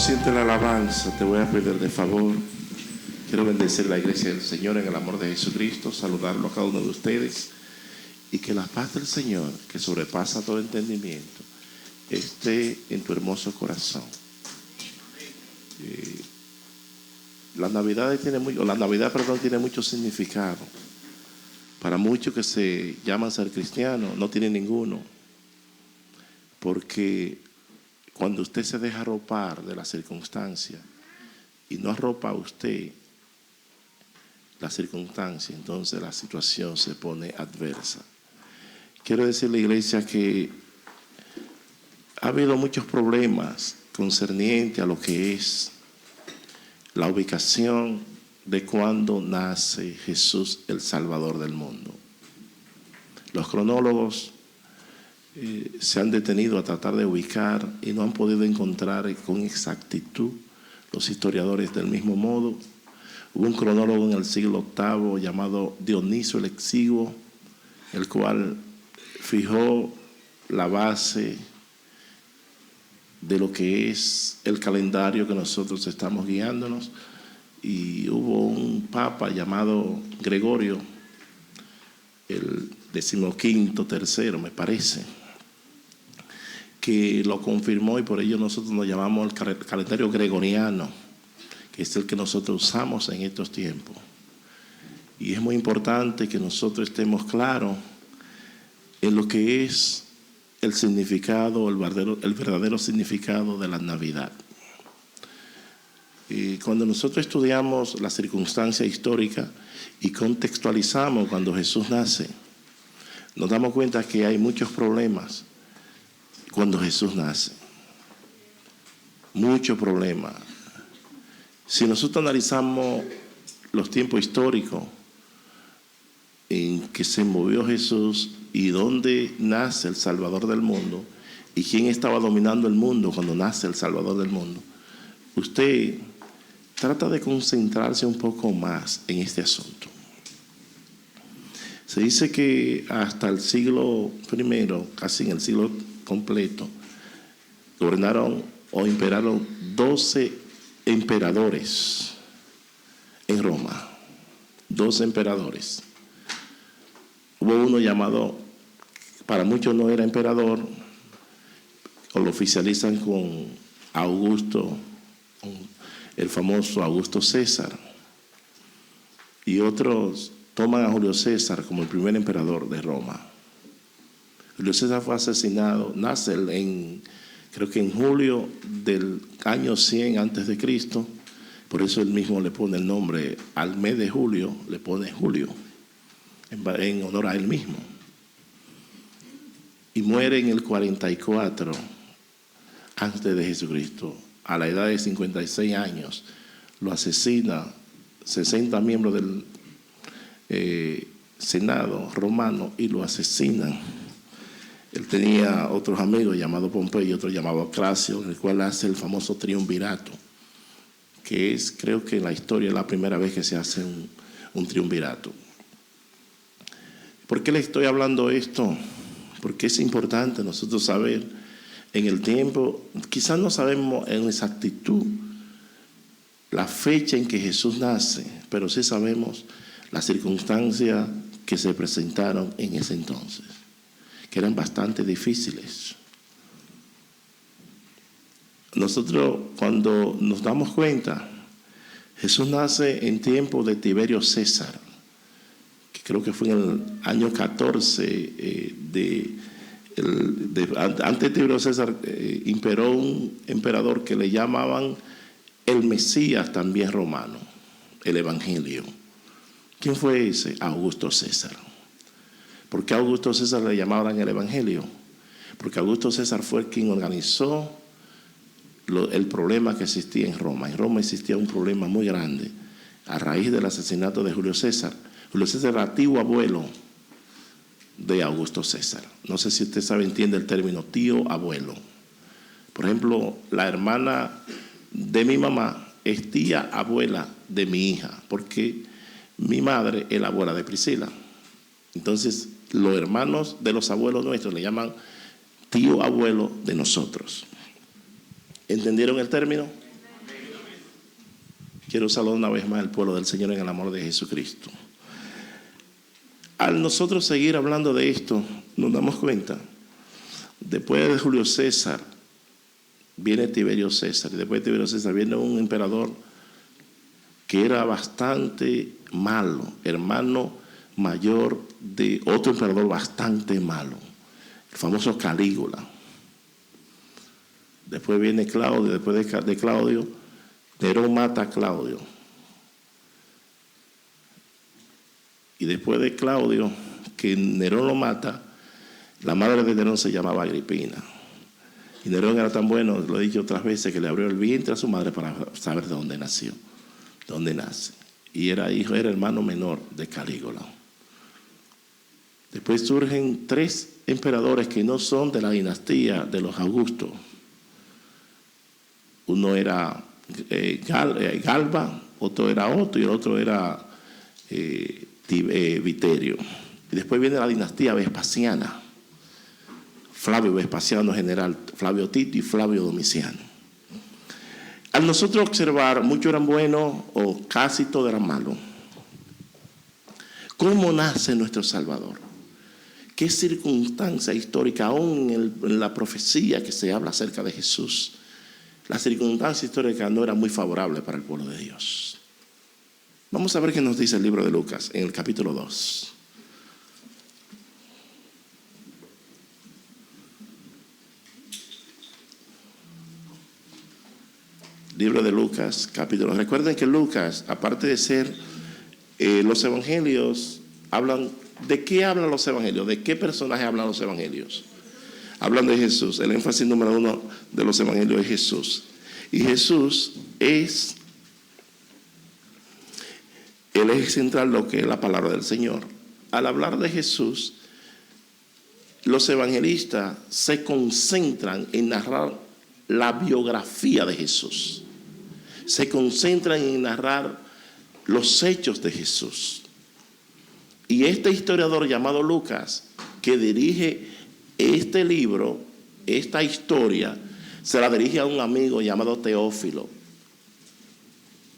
siente la alabanza, te voy a pedir de favor. Quiero bendecir la iglesia del Señor en el amor de Jesucristo, saludarlo a cada uno de ustedes y que la paz del Señor, que sobrepasa todo entendimiento, esté en tu hermoso corazón. La Navidad tiene mucho significado. Para muchos que se llaman ser cristianos, no tiene ninguno. Porque cuando usted se deja arropar de las circunstancias y no arropa a usted la circunstancia, entonces la situación se pone adversa. Quiero decirle, iglesia, que ha habido muchos problemas concernientes a lo que es la ubicación de cuando nace Jesús, el Salvador del mundo. Los cronólogos se han detenido a tratar de ubicar y no han podido encontrar con exactitud. Los historiadores del mismo modo. Hubo un cronólogo en el siglo VIII llamado Dionisio el Exiguo, el cual fijó la base de lo que es el calendario que nosotros estamos guiándonos. Y hubo un papa llamado Gregorio, el 15º, me parece, que lo confirmó, y por ello nosotros nos llamamos el calendario gregoriano, que es el que nosotros usamos en estos tiempos. Y es muy importante que nosotros estemos claros en lo que es el significado, el verdadero significado de la Navidad. Y cuando nosotros estudiamos la circunstancia histórica y contextualizamos cuando Jesús nace, nos damos cuenta que hay muchos problemas cuando Jesús nace. Muchos problemas. Si nosotros analizamos los tiempos históricos en que se movió Jesús y dónde nace el Salvador del mundo y quién estaba dominando el mundo cuando nace el Salvador del mundo, usted trata de concentrarse un poco más en este asunto. Se dice que hasta el siglo I, casi en el siglo completo, gobernaron o imperaron 12 emperadores en Roma. 12 emperadores. Hubo uno llamado, para muchos no era emperador, o lo oficializan con Augusto, el famoso Augusto César, y otros toman a Julio César como el primer emperador de Roma. Julio César fue asesinado, nace creo que en julio del año 100 antes de Cristo, por eso él mismo le pone el nombre al mes de julio, le pone Julio, en honor a él mismo. Y muere en el 44 antes de Jesucristo. A la edad de 56 años, lo asesina 60 miembros del Senado romano y lo asesinan. Él tenía otros amigos llamados Pompeyo y otro llamado Cracio, en el cual hace el famoso triunvirato, que es, creo que en la historia, la primera vez que se hace un triunvirato. ¿Por qué le estoy hablando esto? Porque es importante nosotros saber en el tiempo, quizás no sabemos en exactitud la fecha en que Jesús nace, pero sí sabemos las circunstancias que se presentaron en ese entonces, que eran bastante difíciles. Nosotros, cuando nos damos cuenta, Jesús nace en tiempo de Tiberio César, que creo que fue en el año 14 antes de Tiberio César, imperó un emperador que le llamaban el Mesías, también romano, el Evangelio. ¿Quién fue ese? Augusto César. ¿Por qué a Augusto César le llamaban el Evangelio? Porque Augusto César fue quien organizó el problema que existía en Roma. En Roma existía un problema muy grande a raíz del asesinato de Julio César. Julio César era tío abuelo de Augusto César. No sé si usted entiende el término tío abuelo. Por ejemplo, la hermana de mi mamá es tía abuela de mi hija, porque mi madre es la abuela de Priscila. Entonces, los hermanos de los abuelos nuestros le llaman tío abuelo de nosotros. ¿Entendieron el término? Quiero saludar una vez más al pueblo del Señor en el amor de Jesucristo. Al nosotros seguir hablando de esto, nos damos cuenta, después de Julio César, viene Tiberio César, y después de Tiberio César viene un emperador que era bastante malo, hermano mayor de otro emperador bastante malo, el famoso Calígula. Después viene Claudio, después de Claudio, Nerón mata a Claudio. Y después de Claudio, que Nerón lo mata, la madre de Nerón se llamaba Agripina. Y Nerón era tan bueno, lo he dicho otras veces, que le abrió el vientre a su madre para saber de dónde nació, dónde nace. Y era hermano menor de Calígula. Después surgen 3 emperadores que no son de la dinastía de los Augustos. Uno era Galba, otro era Otto y el otro era Viterio. Y después viene la dinastía Vespasiana. Flavio Vespasiano general, Flavio Tito y Flavio Domiciano. Al nosotros observar, muchos eran buenos o casi todos eran malos. ¿Cómo nace nuestro Salvador? ¿Qué circunstancia histórica, aún en la profecía que se habla acerca de Jesús? La circunstancia histórica no era muy favorable para el pueblo de Dios. Vamos a ver qué nos dice el libro de Lucas en el capítulo 2. Libro de Lucas, capítulo. Recuerden que Lucas, aparte de ser los evangelios, hablan. ¿De qué hablan los evangelios? ¿De qué personaje hablan los evangelios? Hablan de Jesús. El énfasis número 1 de los evangelios es Jesús. Y Jesús es el eje central de lo que es la palabra del Señor. Al hablar de Jesús, los evangelistas se concentran en narrar la biografía de Jesús. Se concentran en narrar los hechos de Jesús. Y este historiador llamado Lucas, que dirige este libro, esta historia, se la dirige a un amigo llamado Teófilo.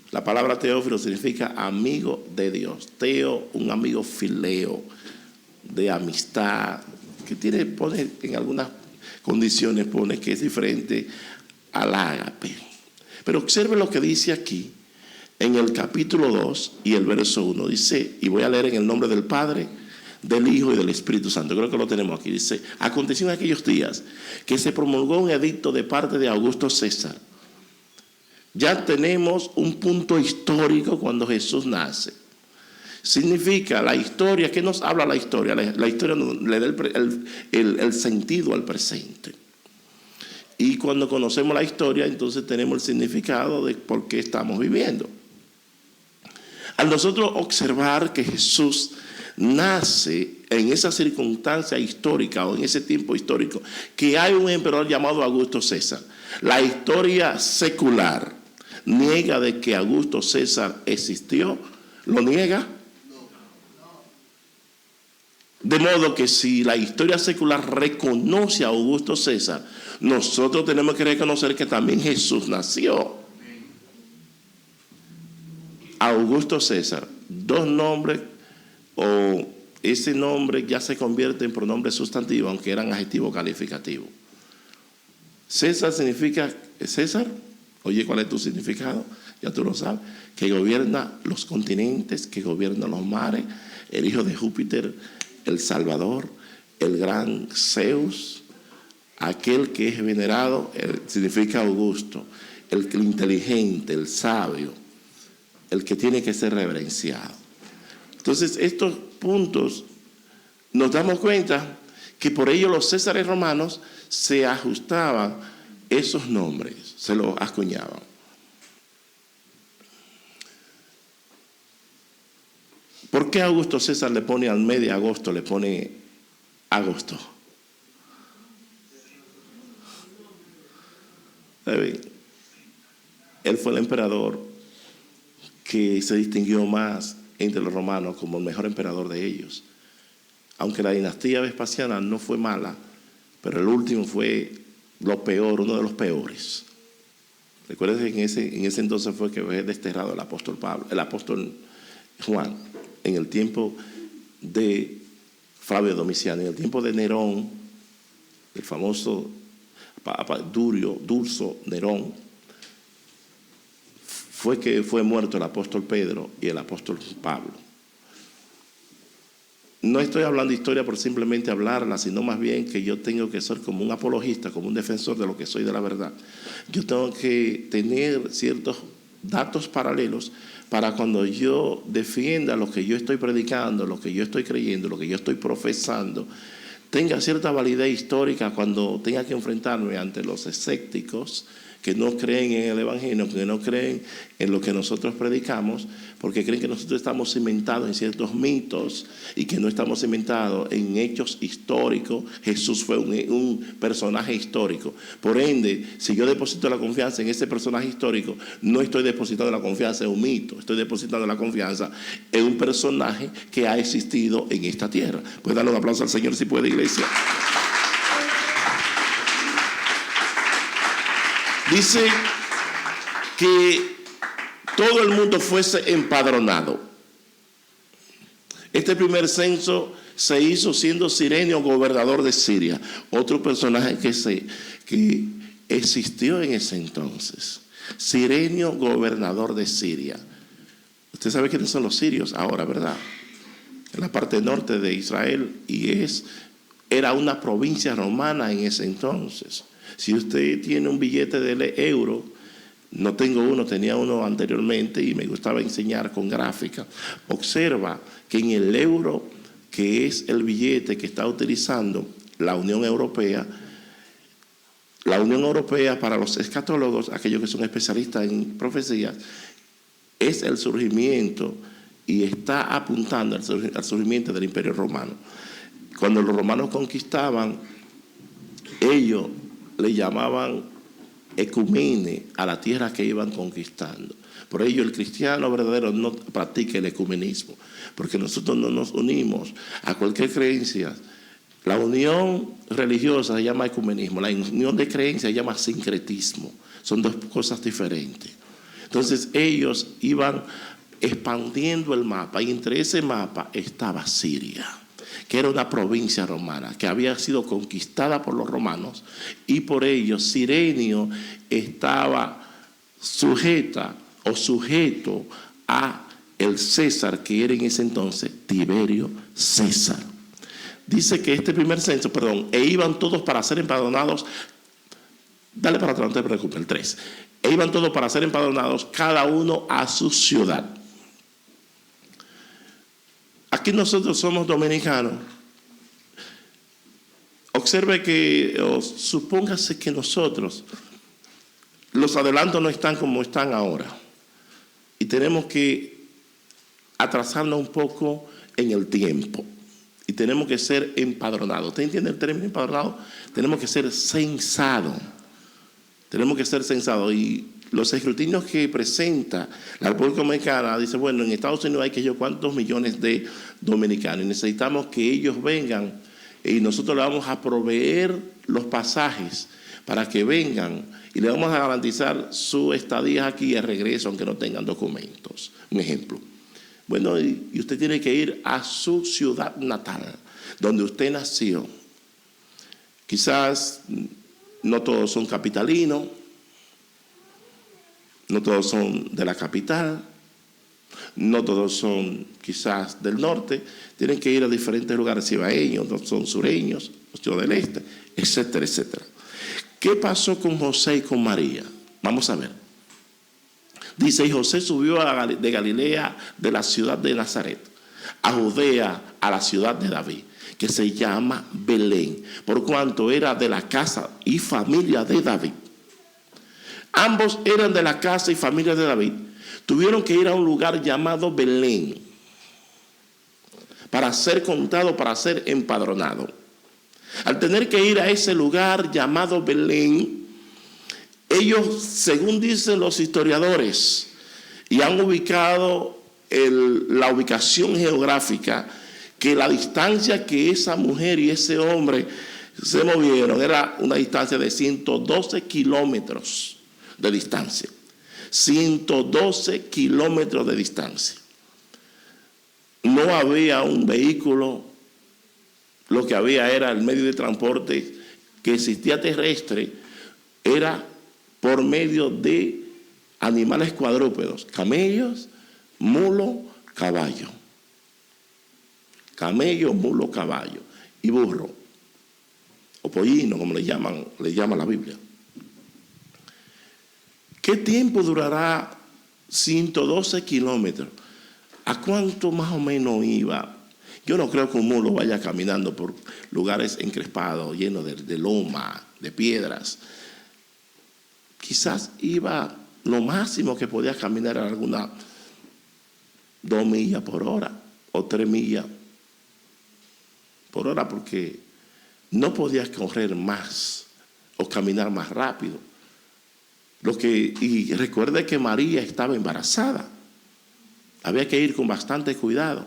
La palabra Teófilo significa amigo de Dios. Teo, un amigo fileo, de amistad, que pone en algunas condiciones, pone que es diferente al ágape. Pero observe lo que dice aquí, en el capítulo 2 y el verso 1. Dice, y voy a leer en el nombre del Padre, del Hijo y del Espíritu Santo. Creo que lo tenemos aquí. Dice, aconteció en aquellos días que se promulgó un edicto de parte de Augusto César. Ya tenemos un punto histórico cuando Jesús nace. Significa la historia. ¿Qué nos habla la historia? La historia le da el sentido al presente. Y cuando conocemos la historia, entonces tenemos el significado de por qué estamos viviendo. Al nosotros observar que Jesús nace en esa circunstancia histórica o en ese tiempo histórico, que hay un emperador llamado Augusto César. La historia secular niega de que Augusto César existió. ¿Lo niega? De modo que si la historia secular reconoce a Augusto César, nosotros tenemos que reconocer que también Jesús nació. Augusto César, 2 nombres, o ese nombre ya se convierte en pronombre sustantivo, aunque eran adjetivo calificativo. César significa César. Oye, ¿cuál es tu significado? Ya tú lo sabes. Que gobierna los continentes, que gobierna los mares, el hijo de Júpiter, el Salvador, el gran Zeus, aquel que es venerado, significa Augusto, el inteligente, el sabio, el que tiene que ser reverenciado. Entonces, estos puntos nos damos cuenta que por ello los césares romanos se ajustaban esos nombres, se los acuñaban. ¿Por qué Augusto César le pone al mes de agosto, le pone agosto? Él fue el emperador que se distinguió más entre los romanos como el mejor emperador de ellos. Aunque la dinastía Vespasiana no fue mala, pero el último fue lo peor, uno de los peores. Recuerden que en ese entonces fue que fue desterrado el apóstol Juan, en el tiempo de Flavio Domiciano, en el tiempo de Nerón, el famoso Durso Nerón, fue que fue muerto el apóstol Pedro y el apóstol Pablo. No estoy hablando de historia por simplemente hablarla, sino más bien que yo tengo que ser como un apologista, como un defensor de lo que soy de la verdad. Yo tengo que tener ciertos datos paralelos para cuando yo defienda lo que yo estoy predicando, lo que yo estoy creyendo, lo que yo estoy profesando, tenga cierta validez histórica cuando tenga que enfrentarme ante los escépticos que no creen en el Evangelio, que no creen en lo que nosotros predicamos, porque creen que nosotros estamos cimentados en ciertos mitos y que no estamos cimentados en hechos históricos. Jesús fue un personaje histórico. Por ende, si yo deposito la confianza en ese personaje histórico, no estoy depositando la confianza en un mito, estoy depositando la confianza en un personaje que ha existido en esta tierra. Pues darle un aplauso al Señor si puede, iglesia. Dice que todo el mundo fuese empadronado. Este primer censo se hizo siendo Cirenio gobernador de Siria, otro personaje que existió en ese entonces. Cirenio gobernador de Siria. Usted sabe quiénes son los sirios ahora, ¿verdad? En la parte norte de Israel, y era una provincia romana en ese entonces. Si usted tiene un billete de euro, no tengo uno, tenía uno anteriormente y me gustaba enseñar con gráfica. Observa que en el euro, que es el billete que está utilizando la Unión Europea para los escatólogos, aquellos que son especialistas en profecías, es el surgimiento y está apuntando al surgimiento del Imperio Romano. Cuando los romanos conquistaban, ellos le llamaban ecumene a la tierra que iban conquistando. Por ello el cristiano verdadero no practica el ecumenismo, porque nosotros no nos unimos a cualquier creencia. La unión religiosa se llama ecumenismo, la unión de creencia se llama sincretismo. Son dos cosas diferentes. Entonces ellos iban expandiendo el mapa, y entre ese mapa estaba Siria, que era una provincia romana, que había sido conquistada por los romanos, y por ello Cirenio estaba sujeto a el César, que era en ese entonces Tiberio César. Dice que este primer censo, e iban todos para ser empadronados, dale para atrás, no te preocupes, el 3, e iban todos para ser empadronados, cada uno a su ciudad. Aquí nosotros somos dominicanos. Observe supóngase que nosotros, los adelantos no están como están ahora, y tenemos que atrasarnos un poco en el tiempo, y tenemos que ser empadronados. ¿Usted entiende el término empadronado? Tenemos que ser censados. Tenemos que ser censados. Y los escrutinios que presenta la República Dominicana, dice, bueno, en Estados Unidos hay que yo cuántos millones de dominicanos, y necesitamos que ellos vengan, y nosotros le vamos a proveer los pasajes para que vengan, y le vamos a garantizar su estadía aquí y el regreso, aunque no tengan documentos. Un ejemplo. Bueno, y usted tiene que ir a su ciudad natal, donde usted nació. Quizás no todos son capitalinos, no todos son de la capital, no todos son quizás del norte, tienen que ir a diferentes lugares, cibaeños, no son sureños, los del este, etcétera, etcétera. ¿Qué pasó con José y con María? Vamos a ver. Dice, y José subió de Galilea, de la ciudad de Nazaret, a Judea, a la ciudad de David, que se llama Belén, por cuanto era de la casa y familia de David. Ambos eran de la casa y familia de David. Tuvieron que ir a un lugar llamado Belén para ser contado, para ser empadronado. Al tener que ir a ese lugar llamado Belén, ellos, según dicen los historiadores, y han ubicado la ubicación geográfica, que la distancia que esa mujer y ese hombre se movieron era una distancia de 112 kilómetros de distancia. 112 kilómetros de distancia. No había un vehículo, lo que había era el medio de transporte que existía terrestre, era por medio de animales cuadrúpedos, camellos, mulo, caballo. Camello, mulo, caballo y burro, o pollino, como le llama la Biblia. ¿Qué tiempo durará 112 kilómetros? ¿A cuánto más o menos iba? Yo no creo que un mulo vaya caminando por lugares encrespados, llenos de loma, de piedras. Quizás iba, lo máximo que podía caminar era alguna 2 millas por hora o 3 millas por hora, porque no podía correr más o caminar más rápido. Y recuerde que María estaba embarazada. Había que ir con bastante cuidado.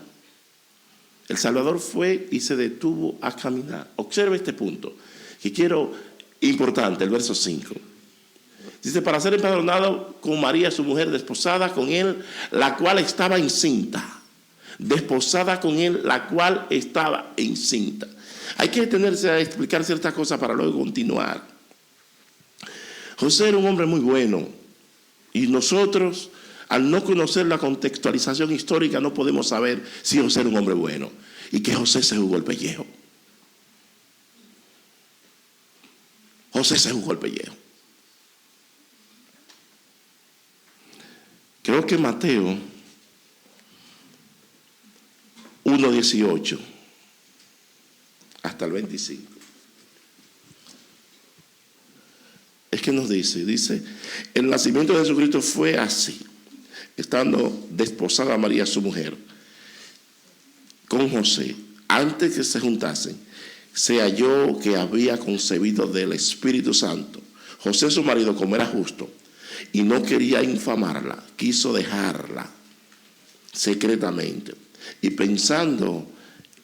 El Salvador fue y se detuvo a caminar. Observe este punto, que quiero, importante, el verso 5. Dice, para ser empadronado con María, su mujer, desposada con él, la cual estaba encinta. Desposada con él, la cual estaba encinta. Hay que detenerse a explicar ciertas cosas para luego continuar. José era un hombre muy bueno, y nosotros, al no conocer la contextualización histórica, no podemos saber si José era un hombre bueno y que José se jugó el pellejo. José se jugó el pellejo. Creo que Mateo 1:18 hasta el 25. Es que nos dice, el nacimiento de Jesucristo fue así. Estando desposada María, su mujer, con José, antes que se juntasen, se halló que había concebido del Espíritu Santo. José, su marido, como era justo y no quería infamarla, quiso dejarla secretamente. Y pensando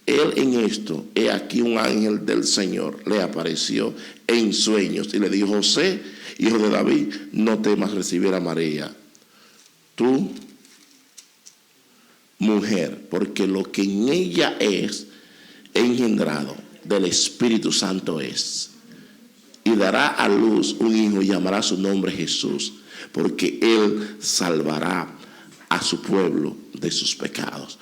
él en esto, he aquí un ángel del Señor le apareció en sueños y le dijo, José, hijo de David, no temas recibir a María, tu mujer, porque lo que en ella es engendrado del Espíritu Santo es. Y dará a luz un hijo y llamará su nombre Jesús, porque él salvará a su pueblo de sus pecados.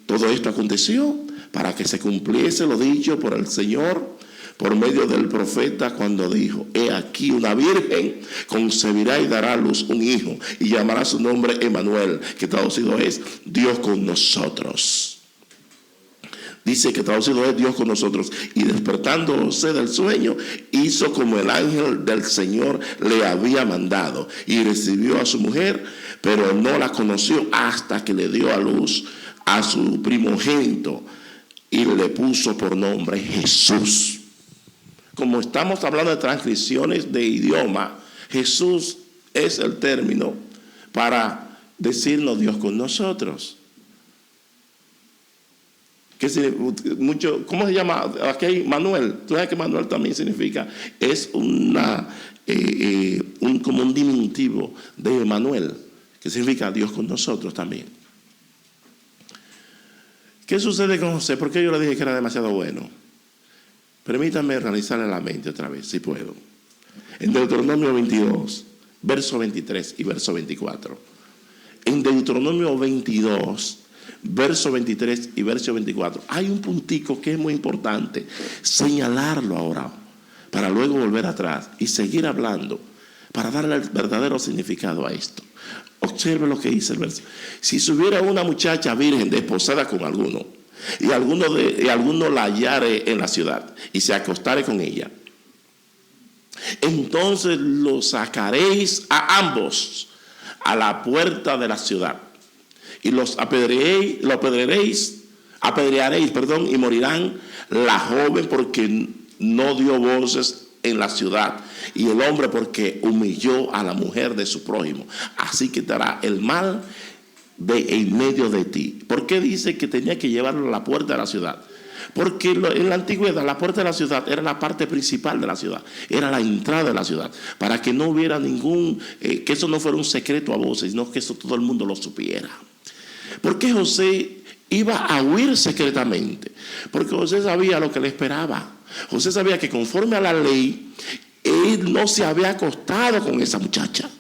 Todo esto aconteció para que se cumpliese lo dicho por el Señor por medio del profeta cuando dijo, he aquí una virgen concebirá y dará a luz un hijo y llamará su nombre Emmanuel, que traducido es Dios con nosotros. Dice que traducido es Dios con nosotros. Y despertándose del sueño, hizo como el ángel del Señor le había mandado y recibió a su mujer, pero no la conoció hasta que le dio a luz a su primogénito y le puso por nombre Jesús. Como estamos hablando de transcripciones de idioma, Jesús es el término para decirnos Dios con nosotros. ¿Cómo se llama? Aquí hay Manuel. Tú sabes que Manuel también significa, es como un diminutivo de Manuel, que significa Dios con nosotros también. ¿Qué sucede con José? ¿Por qué yo le dije que era demasiado bueno? Permítanme realizarle la mente otra vez, si puedo. En Deuteronomio 22, verso 23 y verso 24. En Deuteronomio 22, verso 23 y verso 24, hay un puntico que es muy importante señalarlo ahora, para luego volver atrás y seguir hablando, para darle el verdadero significado a esto. Observe lo que dice el verso. Si hubiera una muchacha virgen desposada con alguno, y alguno la hallare en la ciudad, y se acostare con ella, entonces lo sacaréis a ambos a la puerta de la ciudad, y los apedrearéis, y morirán la joven porque no dio voces en la ciudad, y el hombre porque humilló a la mujer de su prójimo. Así quitará el mal de en medio de ti. ¿Por qué dice que tenía que llevarlo a la puerta de la ciudad? Porque en la antigüedad la puerta de la ciudad era la parte principal de la ciudad, era la entrada de la ciudad, para que no hubiera que eso no fuera un secreto a voces, sino que eso todo el mundo lo supiera. ¿Por qué José iba a huir secretamente? Porque José sabía lo que le esperaba. José sabía que conforme a la ley, él no se había acostado con esa muchacha.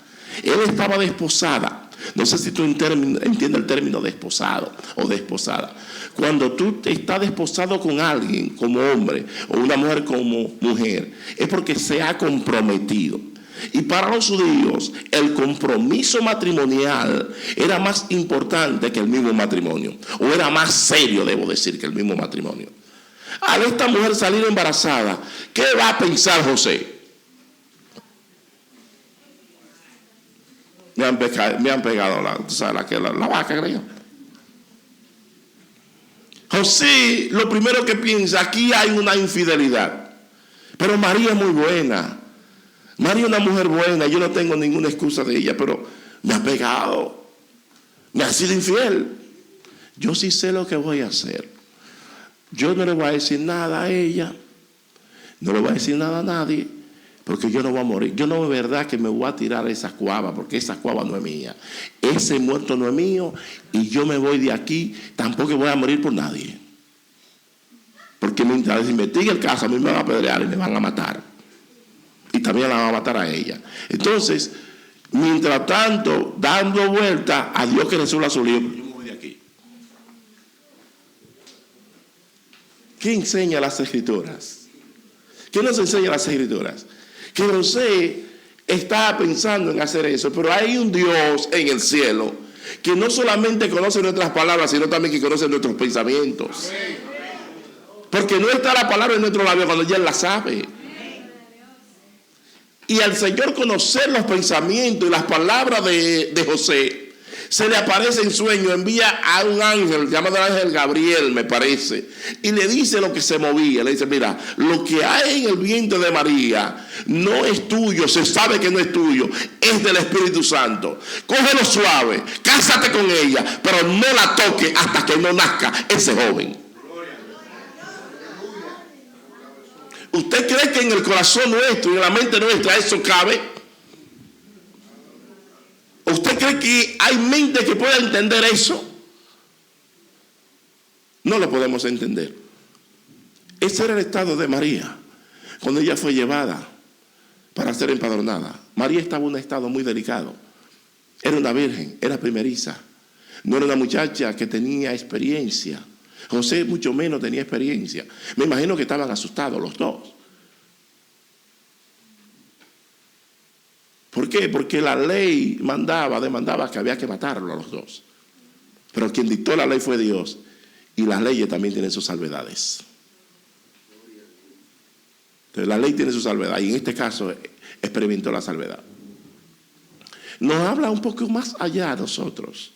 Él estaba desposada. No sé si tú entiendes el término desposado o desposada. Cuando tú estás desposado con alguien como hombre o una mujer como mujer, es porque se ha comprometido. Y para los judíos el compromiso matrimonial era más importante que el mismo matrimonio, o era más serio, debo decir, que el mismo matrimonio. Al esta mujer salir embarazada, ¿qué va a pensar José? Me han pegado la vaca, creo. José, lo primero que piensa, aquí hay una infidelidad. Pero María es muy buena. María es una mujer buena, yo no tengo ninguna excusa de ella, pero me ha pegado, me ha sido infiel. Yo sí sé lo que voy a hacer. Yo no le voy a decir nada a ella, no le voy a decir nada a nadie, porque yo no voy a morir. Yo no es verdad que me voy a tirar esa cuava, porque esa cuava no es mía. Ese muerto no es mío, y yo me voy de aquí, tampoco voy a morir por nadie. Porque mientras se investigue el caso, a mí me van a apedrear y me van a matar. Y también la van a matar a ella. Entonces, mientras tanto, dando vuelta a Dios que resuelva su lío, yo me voy de aquí. ¿Qué enseña las Escrituras? ¿Qué nos enseña las Escrituras? Que José estaba pensando en hacer eso, pero hay un Dios en el cielo que no solamente conoce nuestras palabras, sino también que conoce nuestros pensamientos. Porque no está la palabra en nuestro labio cuando ya Él la sabe. Y al Señor conocer los pensamientos y las palabras de José, se le aparece en sueño, envía a un ángel, llamado el ángel Gabriel, me parece, y le dice lo que se movía. Le dice: mira, lo que hay en el vientre de María no es tuyo, se sabe que no es tuyo, es del Espíritu Santo. Cógelo suave, cásate con ella, pero no la toque hasta que no nazca ese joven. ¿Usted cree que en el corazón nuestro y en la mente nuestra eso cabe? ¿Usted cree que hay mente que pueda entender eso? No lo podemos entender. Ese era el estado de María cuando ella fue llevada para ser empadronada. María estaba en un estado muy delicado. Era una virgen, era primeriza. No era una muchacha que tenía experiencia. José mucho menos tenía experiencia. Me imagino que estaban asustados los dos. ¿Por qué? Porque la ley demandaba que había que matarlo a los dos. Pero quien dictó la ley fue Dios. Y las leyes también tienen sus salvedades. Entonces la ley tiene su salvedad. Y en este caso experimentó la salvedad. Nos habla un poco más allá de nosotros.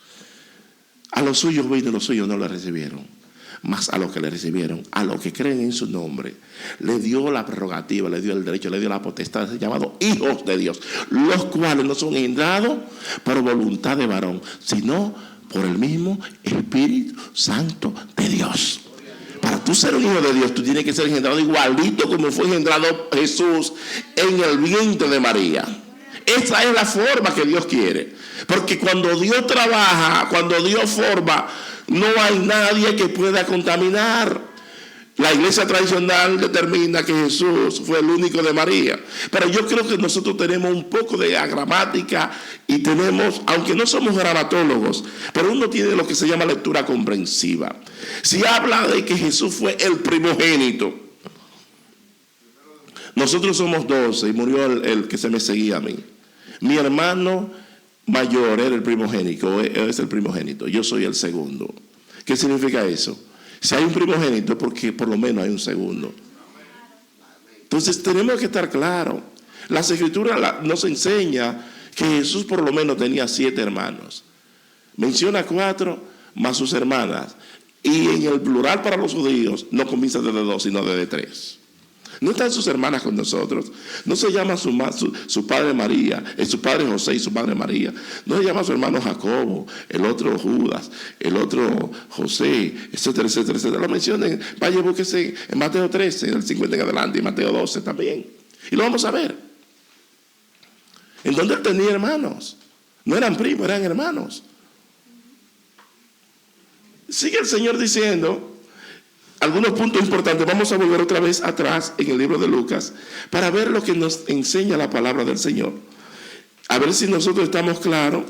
A los suyos vino y los suyos no le recibieron. Mas a los que le recibieron, a los que creen en su nombre, le dio la prerrogativa, le dio el derecho, le dio la potestad de ser llamados hijos de Dios, los cuales no son engendrados por voluntad de varón, sino por el mismo Espíritu Santo de Dios. Para tú ser un hijo de Dios, tú tienes que ser engendrado igualito como fue engendrado Jesús en el vientre de María. Esa es la forma que Dios quiere. Porque cuando Dios trabaja, cuando Dios forma, no hay nadie que pueda contaminar. La iglesia tradicional determina que Jesús fue el único de María. Pero yo creo que nosotros tenemos un poco de gramática y tenemos, aunque no somos gramatólogos, pero uno tiene lo que se llama lectura comprensiva. Si habla de que Jesús fue el primogénito, nosotros somos 12 y murió el que se me seguía a mí. Mi hermano mayor era el primogénito, es el primogénito, yo soy el segundo. ¿Qué significa eso? Si hay un primogénito es porque por lo menos hay un segundo. Entonces tenemos que estar claros. Las Escrituras nos enseña que Jesús por lo menos tenía 7 hermanos. Menciona 4 más sus hermanas. Y en el plural para los judíos no comienza desde 2 sino desde 3. No están sus hermanas con nosotros. No se llama su padre María, su padre José y su madre María. No se llama su hermano Jacobo, el otro Judas, el otro José, etcétera, etcétera, etcétera. Lo mencionen, vaya, búsquese en Mateo 13, del 50 en adelante, y Mateo 12 también. Y lo vamos a ver. ¿En dónde él tenía hermanos? No eran primos, eran hermanos. Sigue el Señor diciendo algunos puntos importantes. Vamos a volver otra vez atrás en el libro de Lucas para ver lo que nos enseña la palabra del Señor. A ver si nosotros estamos claros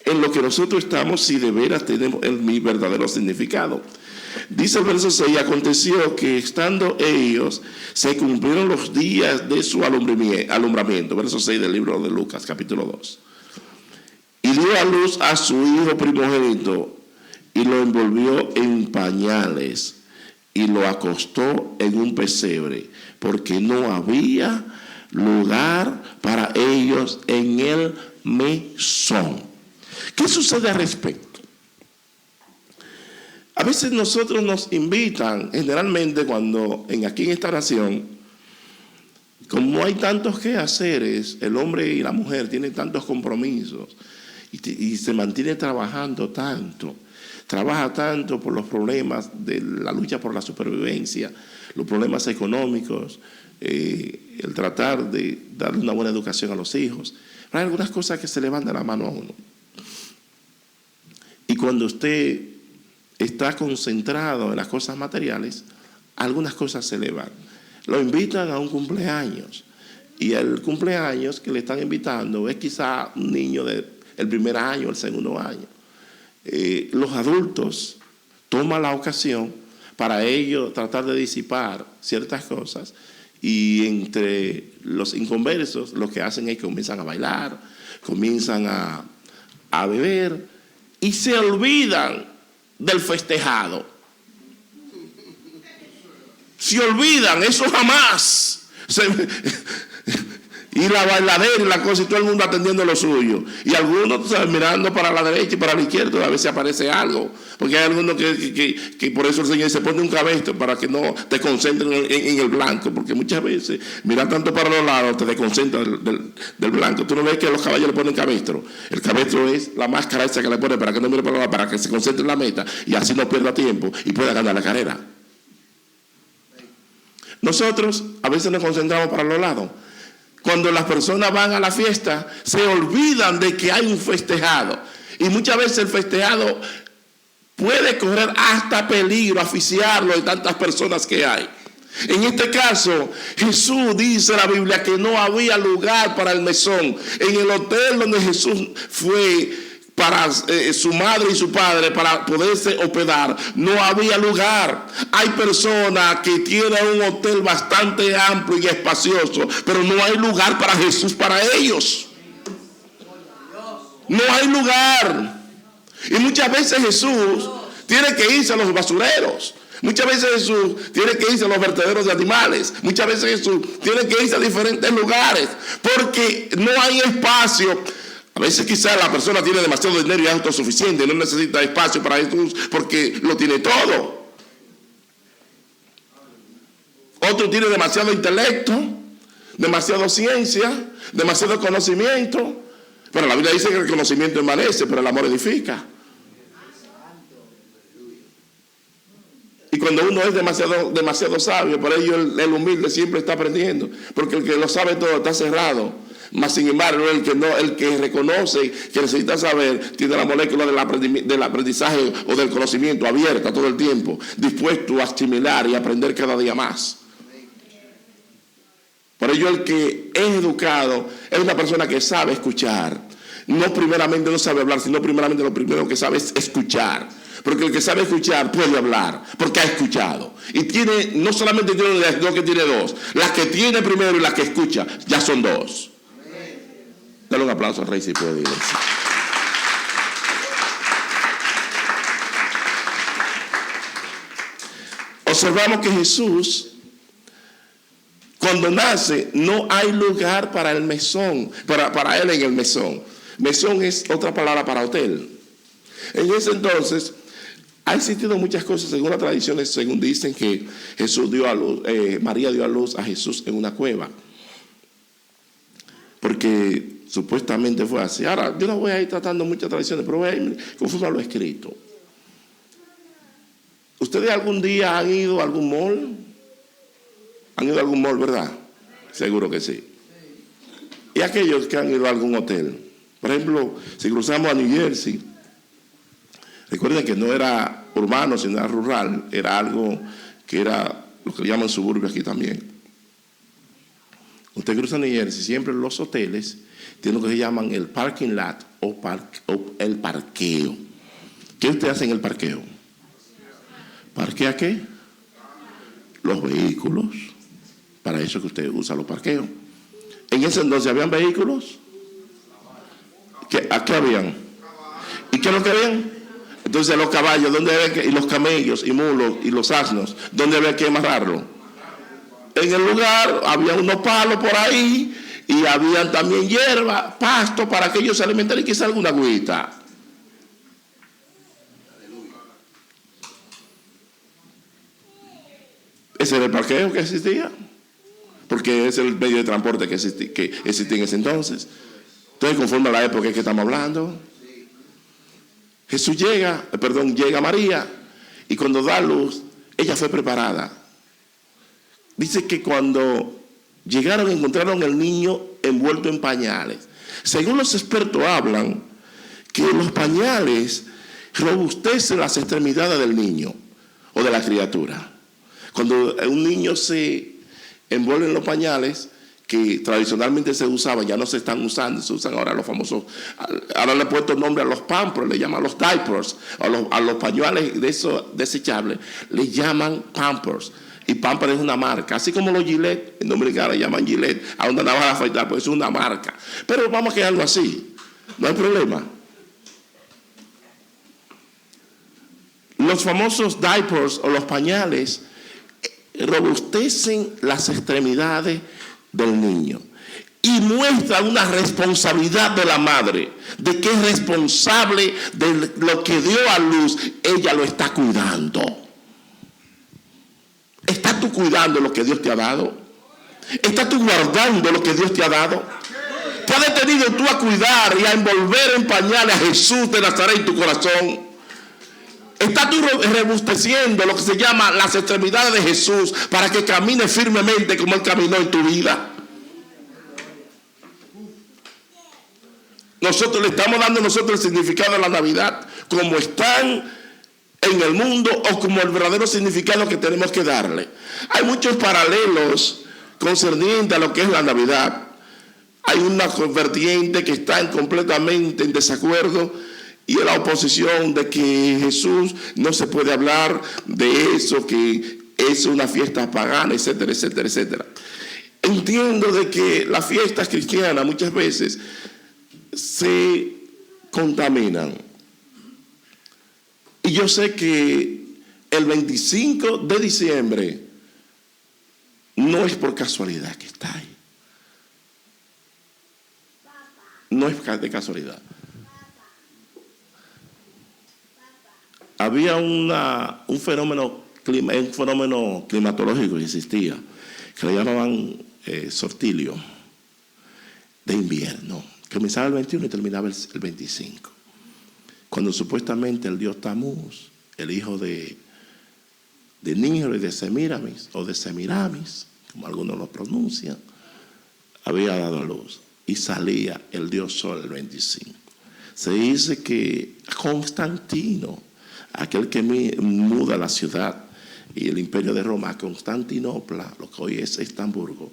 en lo que nosotros estamos, si de veras tenemos mi verdadero significado. Dice el verso 6, aconteció que estando ellos, se cumplieron los días de su alumbramiento. Verso 6 del libro de Lucas, capítulo 2. Y dio a luz a su hijo primogénito y lo envolvió en pañales y lo acostó en un pesebre, porque no había lugar para ellos en el mesón. ¿Qué sucede al respecto? A veces nosotros nos invitan, generalmente cuando aquí en esta nación, como hay tantos quehaceres, el hombre y la mujer tienen tantos compromisos y se mantiene trabajando tanto. Trabaja tanto por los problemas de la lucha por la supervivencia, los problemas económicos, el tratar de darle una buena educación a los hijos. Pero hay algunas cosas que se le van de la mano a uno. Y cuando usted está concentrado en las cosas materiales, algunas cosas se le van. Lo invitan a un cumpleaños. Y el cumpleaños que le están invitando es quizá un niño del primer año, el segundo año. Los adultos toman la ocasión para ellos tratar de disipar ciertas cosas, y entre los inconversos lo que hacen es que comienzan a bailar, comienzan a beber y se olvidan del festejado. Se olvidan, eso jamás. Y la bailadera y la cosa, y todo el mundo atendiendo lo suyo. Y algunos, ¿sabes?, mirando para la derecha y para la izquierda, a ver si aparece algo. Porque hay algunos que por eso el Señor se pone un cabestro, para que no te concentren en el blanco. Porque muchas veces, mirar tanto para los lados, te desconcentra del blanco. Tú no ves que los caballos le ponen cabestro. El cabestro es la máscara esa que le ponen para que no mire para los lados, para que se concentre en la meta y así no pierda tiempo y pueda ganar la carrera. Nosotros a veces nos concentramos para los lados. Cuando las personas van a la fiesta, se olvidan de que hay un festejado. Y muchas veces el festejado puede correr hasta peligro, asfixiarlo de tantas personas que hay. En este caso, Jesús dice la Biblia que no había lugar para el mesón. En el hotel donde Jesús fue para su madre y su padre, para poderse hospedar, no había lugar. Hay personas que tienen un hotel bastante amplio y espacioso, pero no hay lugar para Jesús, para ellos. No hay lugar. Y muchas veces Jesús tiene que irse a los basureros. Muchas veces Jesús tiene que irse a los vertederos de animales. Muchas veces Jesús tiene que irse a diferentes lugares, porque no hay espacio. A veces quizás la persona tiene demasiado dinero y es autosuficiente, no necesita espacio para Jesús porque lo tiene todo. Otro tiene demasiado intelecto, demasiada ciencia, demasiado conocimiento. Pero la Biblia dice que el conocimiento envanece, pero el amor edifica. Y cuando uno es demasiado sabio, por ello el humilde siempre está aprendiendo, porque el que lo sabe todo está cerrado. Mas sin embargo, el que reconoce que necesita saber, tiene la molécula del aprendizaje o del conocimiento abierta todo el tiempo, dispuesto a asimilar y aprender cada día más. Por ello, el que es educado es una persona que sabe escuchar. No primeramente no sabe hablar, sino primeramente lo primero que sabe es escuchar. Porque el que sabe escuchar puede hablar, porque ha escuchado. Y tiene, no solamente tiene una, sino que tiene dos. Las que tiene primero y las que escucha, ya son dos. Dale un aplauso al Rey si puede, iglesia. Observamos que Jesús, cuando nace, no hay lugar para el mesón, para él en el mesón. Mesón es otra palabra para hotel. En ese entonces, Ha existido muchas cosas, según las tradiciones, según dicen que Jesús dio a luz, María dio a luz a Jesús en una cueva. Porque supuestamente fue así. Ahora, yo no voy a ir tratando muchas tradiciones, pero voy a ir conforme a lo escrito. ¿Ustedes algún día han ido a algún mall? ¿Han ido a algún mall, verdad? Seguro que sí. ¿Y aquellos que han ido a algún hotel? Por ejemplo, si cruzamos a New Jersey, recuerden que no era urbano, sino era rural. Era algo que era lo que llaman suburbio aquí también. Usted cruza New Jersey, siempre los hoteles tienen lo que se llaman el parking lot o el parqueo. ¿Qué usted hace en el parqueo? ¿Parquea qué? Los vehículos. Para eso que usted usa los parqueos. En ese entonces, ¿habían vehículos? ¿A qué habían? ¿Y qué es lo que habían? Entonces los caballos, ¿dónde había que, y los camellos y mulos y los asnos, ¿dónde había que amarrarlo? En el lugar había unos palos por ahí y habían también hierba, pasto para que ellos se alimentaran y quizá alguna agüita. Ese era el parqueo que existía, porque ese es el medio de transporte que existía en ese entonces. Entonces, conforme a la época que estamos hablando, Jesús llega María, y cuando da luz, ella fue preparada. Dice que cuando llegaron encontraron al niño envuelto en pañales. Según los expertos hablan que los pañales robustecen las extremidades del niño o de la criatura. Cuando un niño se envuelve en los pañales, que tradicionalmente se usaban, ya no se están usando, se usan ahora los famosos, ahora le he puesto el nombre a los pampers, le llaman los diapers, a los pañales de esos desechables, le llaman pampers. Y Pampers es una marca, así como los Gillette, en Dominicana le llaman Gillette, a una navaja de afeitar, pues es una marca. Pero vamos a quedarlo así, no hay problema. Los famosos diapers o los pañales robustecen las extremidades del niño y muestran una responsabilidad de la madre, de que es responsable de lo que dio a luz, ella lo está cuidando. ¿Estás tú cuidando lo que Dios te ha dado? ¿Estás tú guardando lo que Dios te ha dado? ¿Te has detenido tú a cuidar y a envolver en pañales a Jesús de Nazaret en tu corazón? ¿Estás tú robusteciendo lo que se llama las extremidades de Jesús para que camine firmemente como Él caminó en tu vida? Nosotros le estamos dando el significado de la Navidad como están en el mundo o como el verdadero significado que tenemos que darle. Hay muchos paralelos concernientes a lo que es la Navidad. Hay una vertiente que está completamente en desacuerdo y en la oposición de que Jesús no se puede hablar de eso, que es una fiesta pagana, etcétera, etcétera, etcétera. Entiendo de que las fiestas cristianas muchas veces se contaminan. Y yo sé que el 25 de diciembre no es por casualidad que está ahí. No es de casualidad. Había un fenómeno climatológico que existía, que le llamaban sortilio de invierno. Comenzaba el 21 y terminaba el 25. Cuando supuestamente el dios Tamuz, el hijo de Nimrod y de Semiramis, o de Semiramis, como algunos lo pronuncian, había dado a luz. Y salía el dios Sol el 25. Se dice que Constantino, aquel que muda la ciudad y el imperio de Roma, Constantinopla, lo que hoy es Estamburgo,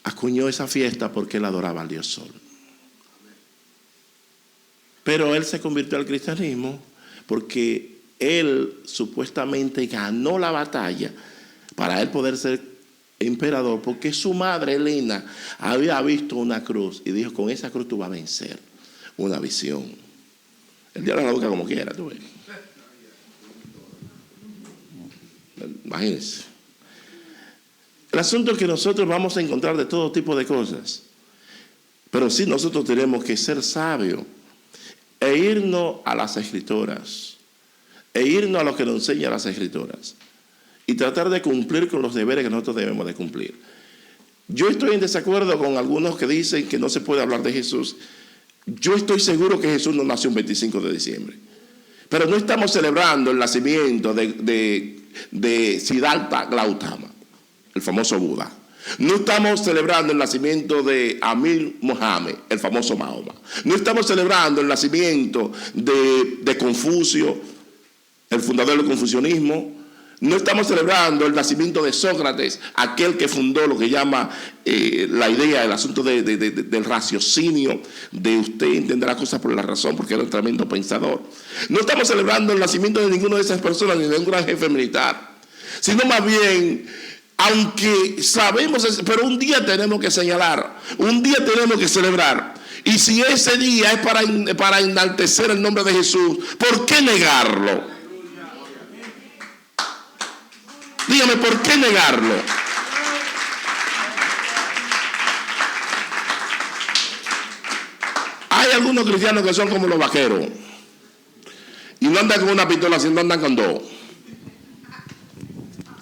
acuñó esa fiesta porque él adoraba al dios Sol. Pero él se convirtió al cristianismo porque él supuestamente ganó la batalla para él poder ser emperador, porque su madre Helena había visto una cruz y dijo: con esa cruz tú vas a vencer. Una visión. El diablo la boca como quiera, tú ves. Imagínense. El asunto es que nosotros vamos a encontrar de todo tipo de cosas, pero sí nosotros tenemos que ser sabios. e irnos a las Escrituras, e irnos a lo que nos enseñan las Escrituras, y tratar de cumplir con los deberes que nosotros debemos de cumplir. Yo estoy en desacuerdo con algunos que dicen que no se puede hablar de Jesús. Yo estoy seguro que Jesús no nació un 25 de diciembre. Pero no estamos celebrando el nacimiento de Siddhartha Gautama, el famoso Buda. No estamos celebrando el nacimiento de Amir Mohammed, el famoso Mahoma. No estamos celebrando el nacimiento de Confucio, el fundador del confucianismo. No estamos celebrando el nacimiento de Sócrates, aquel que fundó lo que llama la idea, el asunto del raciocinio, de usted entender las cosas por la razón, porque era un tremendo pensador. No estamos celebrando el nacimiento de ninguna de esas personas, ni de un gran jefe militar, sino más bien, aunque sabemos, pero un día tenemos que señalar, un día tenemos que celebrar. Y si ese día es para enaltecer el nombre de Jesús, ¿por qué negarlo? Dígame, ¿por qué negarlo? Hay algunos cristianos que son como los vaqueros y no andan con una pistola, sino andan con dos,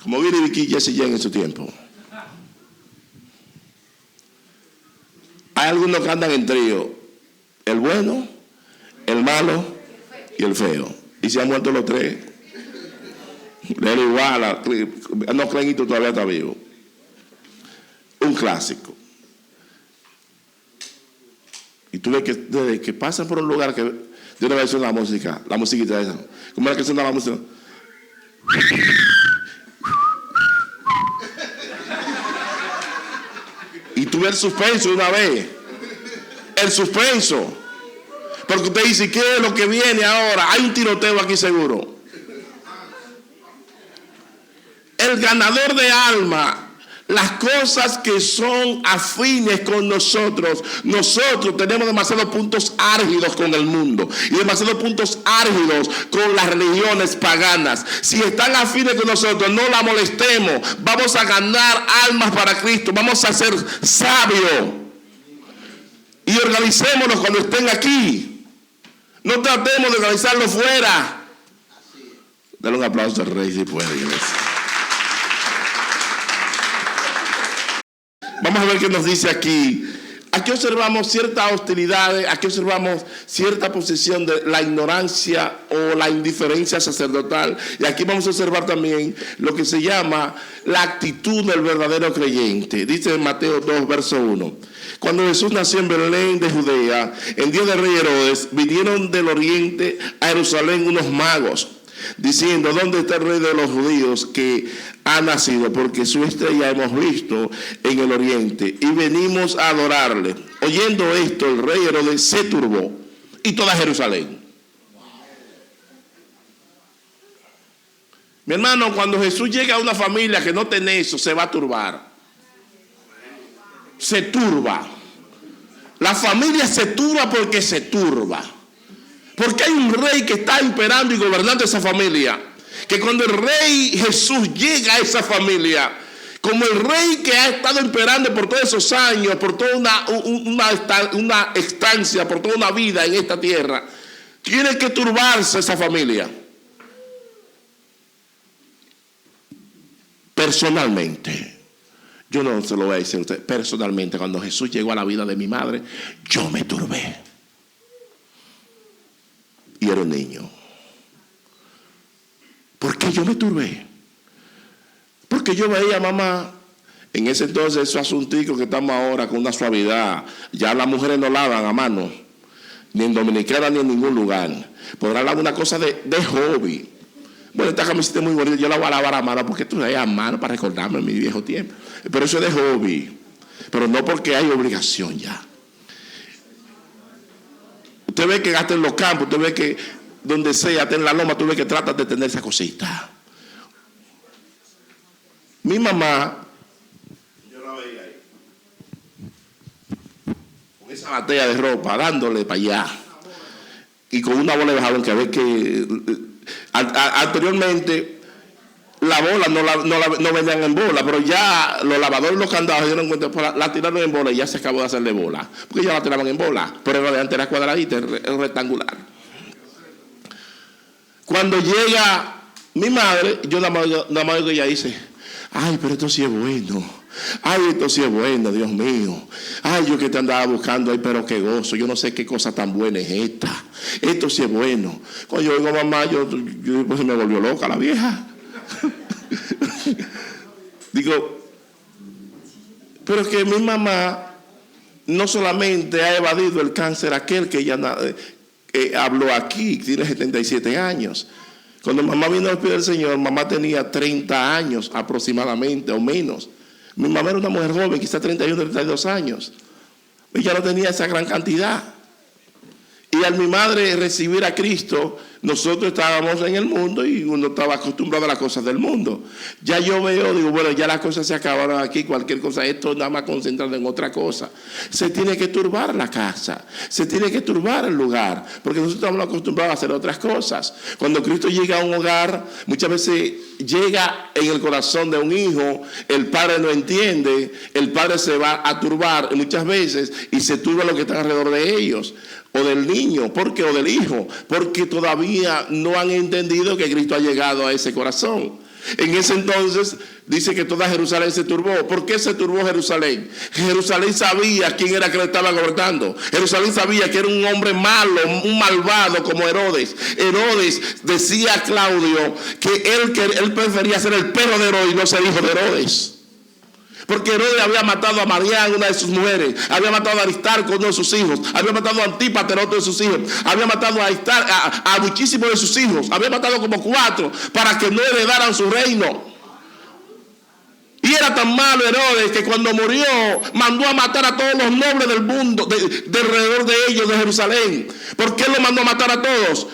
como Billy Vicky y Jesse James en su tiempo. Hay algunos que andan en trío, el bueno, el malo y el feo, y se han muerto los tres. Él igual, no creen que todavía está vivo. Un clásico. Y tú ves que desde que pasan por un lugar que de una vez suena la musiquita esa. ¿Cómo era que suena la música? Y tú ves el suspenso de una vez. El suspenso. Porque usted dice, ¿qué es lo que viene ahora? Hay un tiroteo aquí seguro. El ganador de alma, las cosas que son afines con nosotros tenemos demasiados puntos álgidos con el mundo y demasiados puntos álgidos con las religiones paganas. Si están afines con nosotros, no la molestemos. Vamos a ganar almas para Cristo, vamos a ser sabios y organicémonos cuando estén aquí. No tratemos de organizarlo fuera. Dale un aplauso al Rey si puede, iglesia. Vamos a ver qué nos dice aquí. Aquí observamos ciertas hostilidades, aquí observamos cierta posición de la ignorancia o la indiferencia sacerdotal. Y aquí vamos a observar también lo que se llama la actitud del verdadero creyente. Dice en Mateo 2, verso 1. Cuando Jesús nació en Belén de Judea, en día del rey Herodes, vinieron del oriente a Jerusalén unos magos, diciendo, ¿dónde está el rey de los judíos que ha nacido? Porque su estrella hemos visto en el oriente y venimos a adorarle. Oyendo esto, el rey Herodes se turbó y toda Jerusalén. Mi hermano, cuando Jesús llega a una familia que no tiene eso, se va a turbar. Se turba. La familia se turba porque se turba. Porque hay un rey que está imperando y gobernando esa familia. Que cuando el rey Jesús llega a esa familia, como el rey que ha estado imperando por todos esos años, por toda una estancia, por toda una vida en esta tierra, tiene que turbarse esa familia. Personalmente, yo no se lo voy a decir a usted, personalmente, cuando Jesús llegó a la vida de mi madre, yo me turbé. Y era un niño. ¿Por qué yo me turbé? Porque yo veía a mamá, en ese entonces, esos asunticos que estamos ahora con una suavidad. Ya las mujeres no lavan a mano, ni en Dominicana ni en ningún lugar. Podrán lavar una cosa de hobby. Bueno, esta camiseta es muy bonita, yo la voy a lavar a mano porque tú la lavas a mano para recordarme en mi viejo tiempo. Pero eso es de hobby. Pero no porque hay obligación ya. Usted ve que gasta en los campos, usted ve que donde sea, hasta en la loma, tú ves que trata de tener esa cosita. Mi mamá, yo la veía ahí, con esa batea de ropa, dándole para allá, y con una bola de jabón, que a ver que anteriormente la bola no venían en bola, pero ya los lavadores y los candados se dieron cuenta, la tiraron en bola y ya se acabó de hacerle bola, porque ya la tiraban en bola, pero antes era cuadradita, rectangular. Cuando llega mi madre, yo nada más oigo que ella dice, ay, pero esto sí es bueno. Ay, esto sí es bueno, Dios mío. Ay, yo que te andaba buscando, ay, pero qué gozo. Yo no sé qué cosa tan buena es esta. Esto sí es bueno. Cuando yo oigo mamá, yo pues se me volvió loca la vieja. Digo, pero es que mi mamá no solamente ha evadido el cáncer aquel que ella habló aquí, tiene 77 años. Cuando mamá vino al pie del Señor, mamá tenía 30 años aproximadamente o menos. Mi mamá era una mujer joven, quizás 31, 32 años. Ella no tenía esa gran cantidad. Y al mi madre recibir a Cristo, nosotros estábamos en el mundo y uno estaba acostumbrado a las cosas del mundo. Ya yo veo, digo, bueno, ya las cosas se acabaron aquí, cualquier cosa, esto nada más concentrado en otra cosa. Se tiene que turbar la casa, se tiene que turbar el lugar, porque nosotros estamos acostumbrados a hacer otras cosas. Cuando Cristo llega a un hogar, muchas veces llega en el corazón de un hijo, el padre no entiende, el padre se va a turbar muchas veces y se turba lo que está alrededor de ellos. O del niño, ¿por qué? O del hijo, porque todavía no han entendido que Cristo ha llegado a ese corazón. En ese entonces dice que toda Jerusalén se turbó. ¿Por qué se turbó Jerusalén? Jerusalén sabía quién era que le estaba gobernando. Jerusalén sabía que era un hombre malo, un malvado como Herodes. Herodes decía a Claudio que él prefería ser el perro de Herodes y no ser hijo de Herodes. Porque Herodes había matado a Marián, una de sus mujeres, había matado a Aristarco, uno de sus hijos, había matado a Antípater, otro de sus hijos, había matado a muchísimos de sus hijos, había matado como 4 para que no heredaran su reino. Y era tan malo Herodes que cuando murió mandó a matar a todos los nobles del mundo, de alrededor de ellos, de Jerusalén. ¿Por qué lo mandó a matar a todos?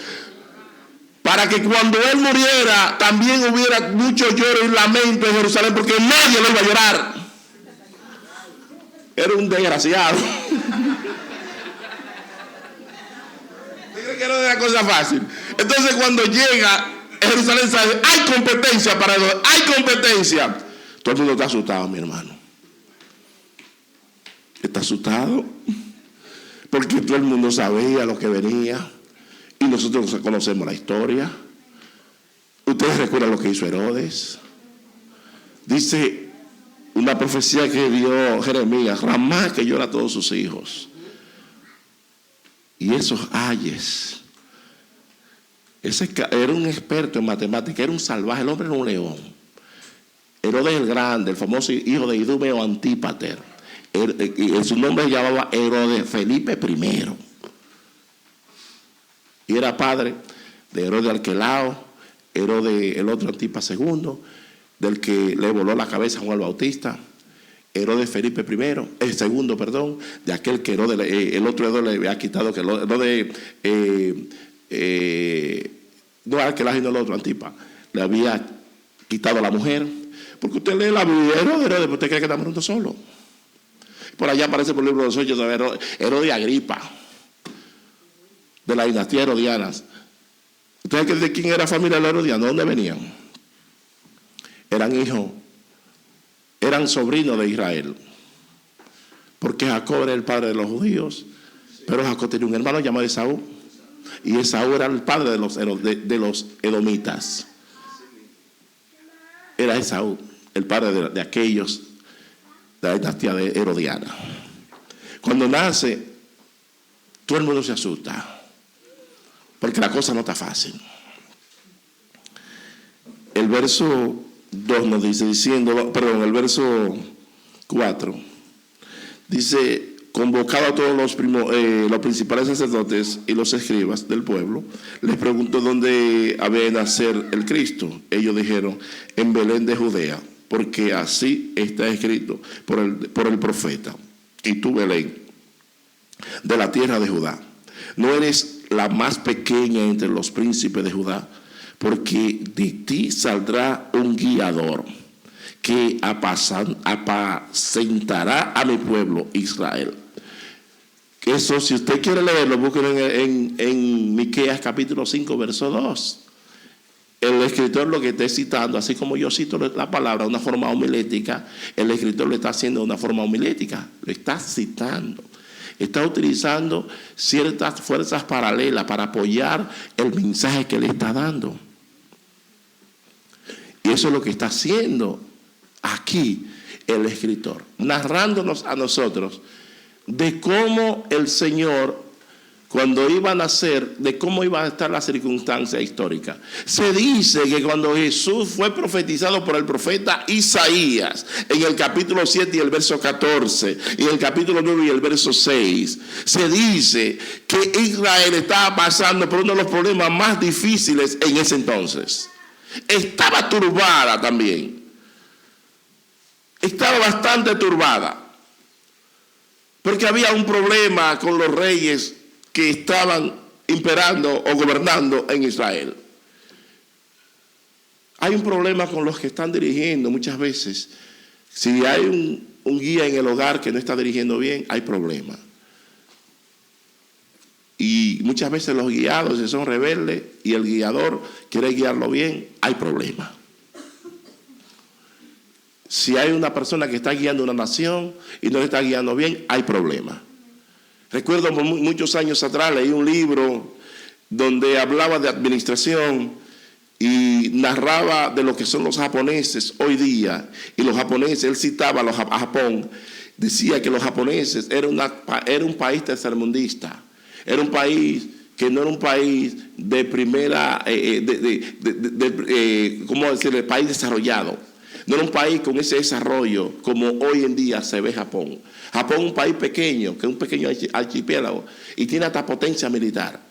Para que cuando él muriera también hubiera mucho lloro y lamento en Jerusalén, porque nadie lo iba a llorar. Era un desgraciado. Que no era cosa fácil. Entonces cuando llega a Jerusalén sabe, hay competencia para Herodes, hay competencia. Todo el mundo está asustado, mi hermano. Está asustado porque todo el mundo sabía lo que venía. Y nosotros conocemos la historia. Ustedes recuerdan lo que hizo Herodes. Dice una profecía que dio Jeremías: Ramá que llora a todos sus hijos. Y esos ayes. Ese era un experto en matemática, era un salvaje, el hombre era un león. Herodes el Grande, el famoso hijo de Idumeo Antípater. Su nombre se llamaba Herodes Felipe I. Y era padre de Herodes Arquelao, Herodes el otro Antipas II, del que le voló la cabeza a Juan el Bautista, Herodes Felipe I, segundo, perdón, de aquel que Herodes, el otro Herodes le había quitado, que Herodes, no Arquelao sino el otro Antipas, le había quitado la mujer, porque usted lee la Biblia, Herodes, usted cree que está muerto solo. Por allá aparece por el libro de los Hechos de Herodes Agripa, de la dinastía herodianas. ¿Ustedes de quién era familia de los herodianos? ¿De dónde venían? Eran sobrinos de Israel. Porque Jacob era el padre de los judíos, pero Jacob tenía un hermano llamado Esaú. Y Esaú era el padre de los edomitas. Era Esaú, el padre de aquellos de la dinastía herodiana. Cuando nace, todo el mundo se asusta. Porque la cosa no está fácil. El verso 2 nos dice, el verso 4, dice, convocado a todos los principales sacerdotes y los escribas del pueblo, les preguntó dónde había de nacer el Cristo. Ellos dijeron, en Belén de Judea, porque así está escrito por el profeta. Y tú, Belén, de la tierra de Judá, no eres la más pequeña entre los príncipes de Judá, porque de ti saldrá un guiador que apacentará a mi pueblo Israel. Eso, si usted quiere leerlo, búsquenlo en Miqueas capítulo 5, verso 2. El escritor lo que está citando, así como yo cito la palabra de una forma homilética, el escritor lo está haciendo de una forma homilética, lo está citando. Está utilizando ciertas fuerzas paralelas para apoyar el mensaje que le está dando. Y eso es lo que está haciendo aquí el escritor, narrándonos a nosotros de cómo el Señor, cuando iba a nacer, de cómo iba a estar la circunstancia histórica. Se dice que cuando Jesús fue profetizado por el profeta Isaías, en el capítulo 7 y el verso 14, y en el capítulo 9 y el verso 6, se dice que Israel estaba pasando por uno de los problemas más difíciles en ese entonces. Estaba turbada también. Estaba bastante turbada. Porque había un problema con los reyes que estaban imperando o gobernando en Israel. Hay un problema con los que están dirigiendo muchas veces. Si hay un guía en el hogar que no está dirigiendo bien, hay problema. Y muchas veces los guiados se son rebeldes y el guiador quiere guiarlo bien, hay problema. Si hay una persona que está guiando una nación y no le está guiando bien, hay problema. Recuerdo muchos años atrás leí un libro donde hablaba de administración y narraba de lo que son los japoneses hoy día. Y los japoneses, él citaba a Japón, decía que los japoneses era un país tercermundista. Era un país que no era un país de primera, ¿cómo decirle? País desarrollado. No era un país con ese desarrollo como hoy en día se ve Japón. Japón es un país pequeño, que es un pequeño archipiélago, y tiene hasta potencia militar.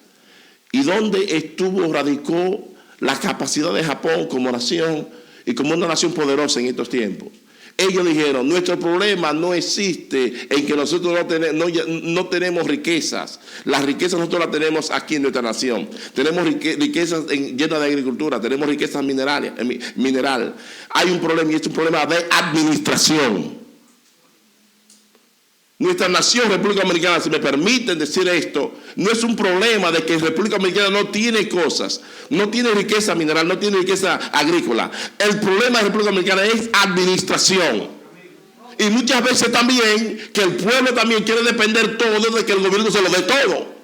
Y donde radicó la capacidad de Japón como nación y como una nación poderosa en estos tiempos. Ellos dijeron, nuestro problema no existe en que nosotros no tenemos riquezas. Las riquezas nosotros las tenemos aquí en nuestra nación. Tenemos riquezas llenas de agricultura, tenemos riquezas mineral. Hay un problema y es un problema de administración. Nuestra nación, República Dominicana, si me permiten decir esto, no es un problema de que República Dominicana no tiene cosas, no tiene riqueza mineral, no tiene riqueza agrícola. El problema de República Dominicana es administración. Y muchas veces también que el pueblo también quiere depender todo de que el gobierno se lo dé todo.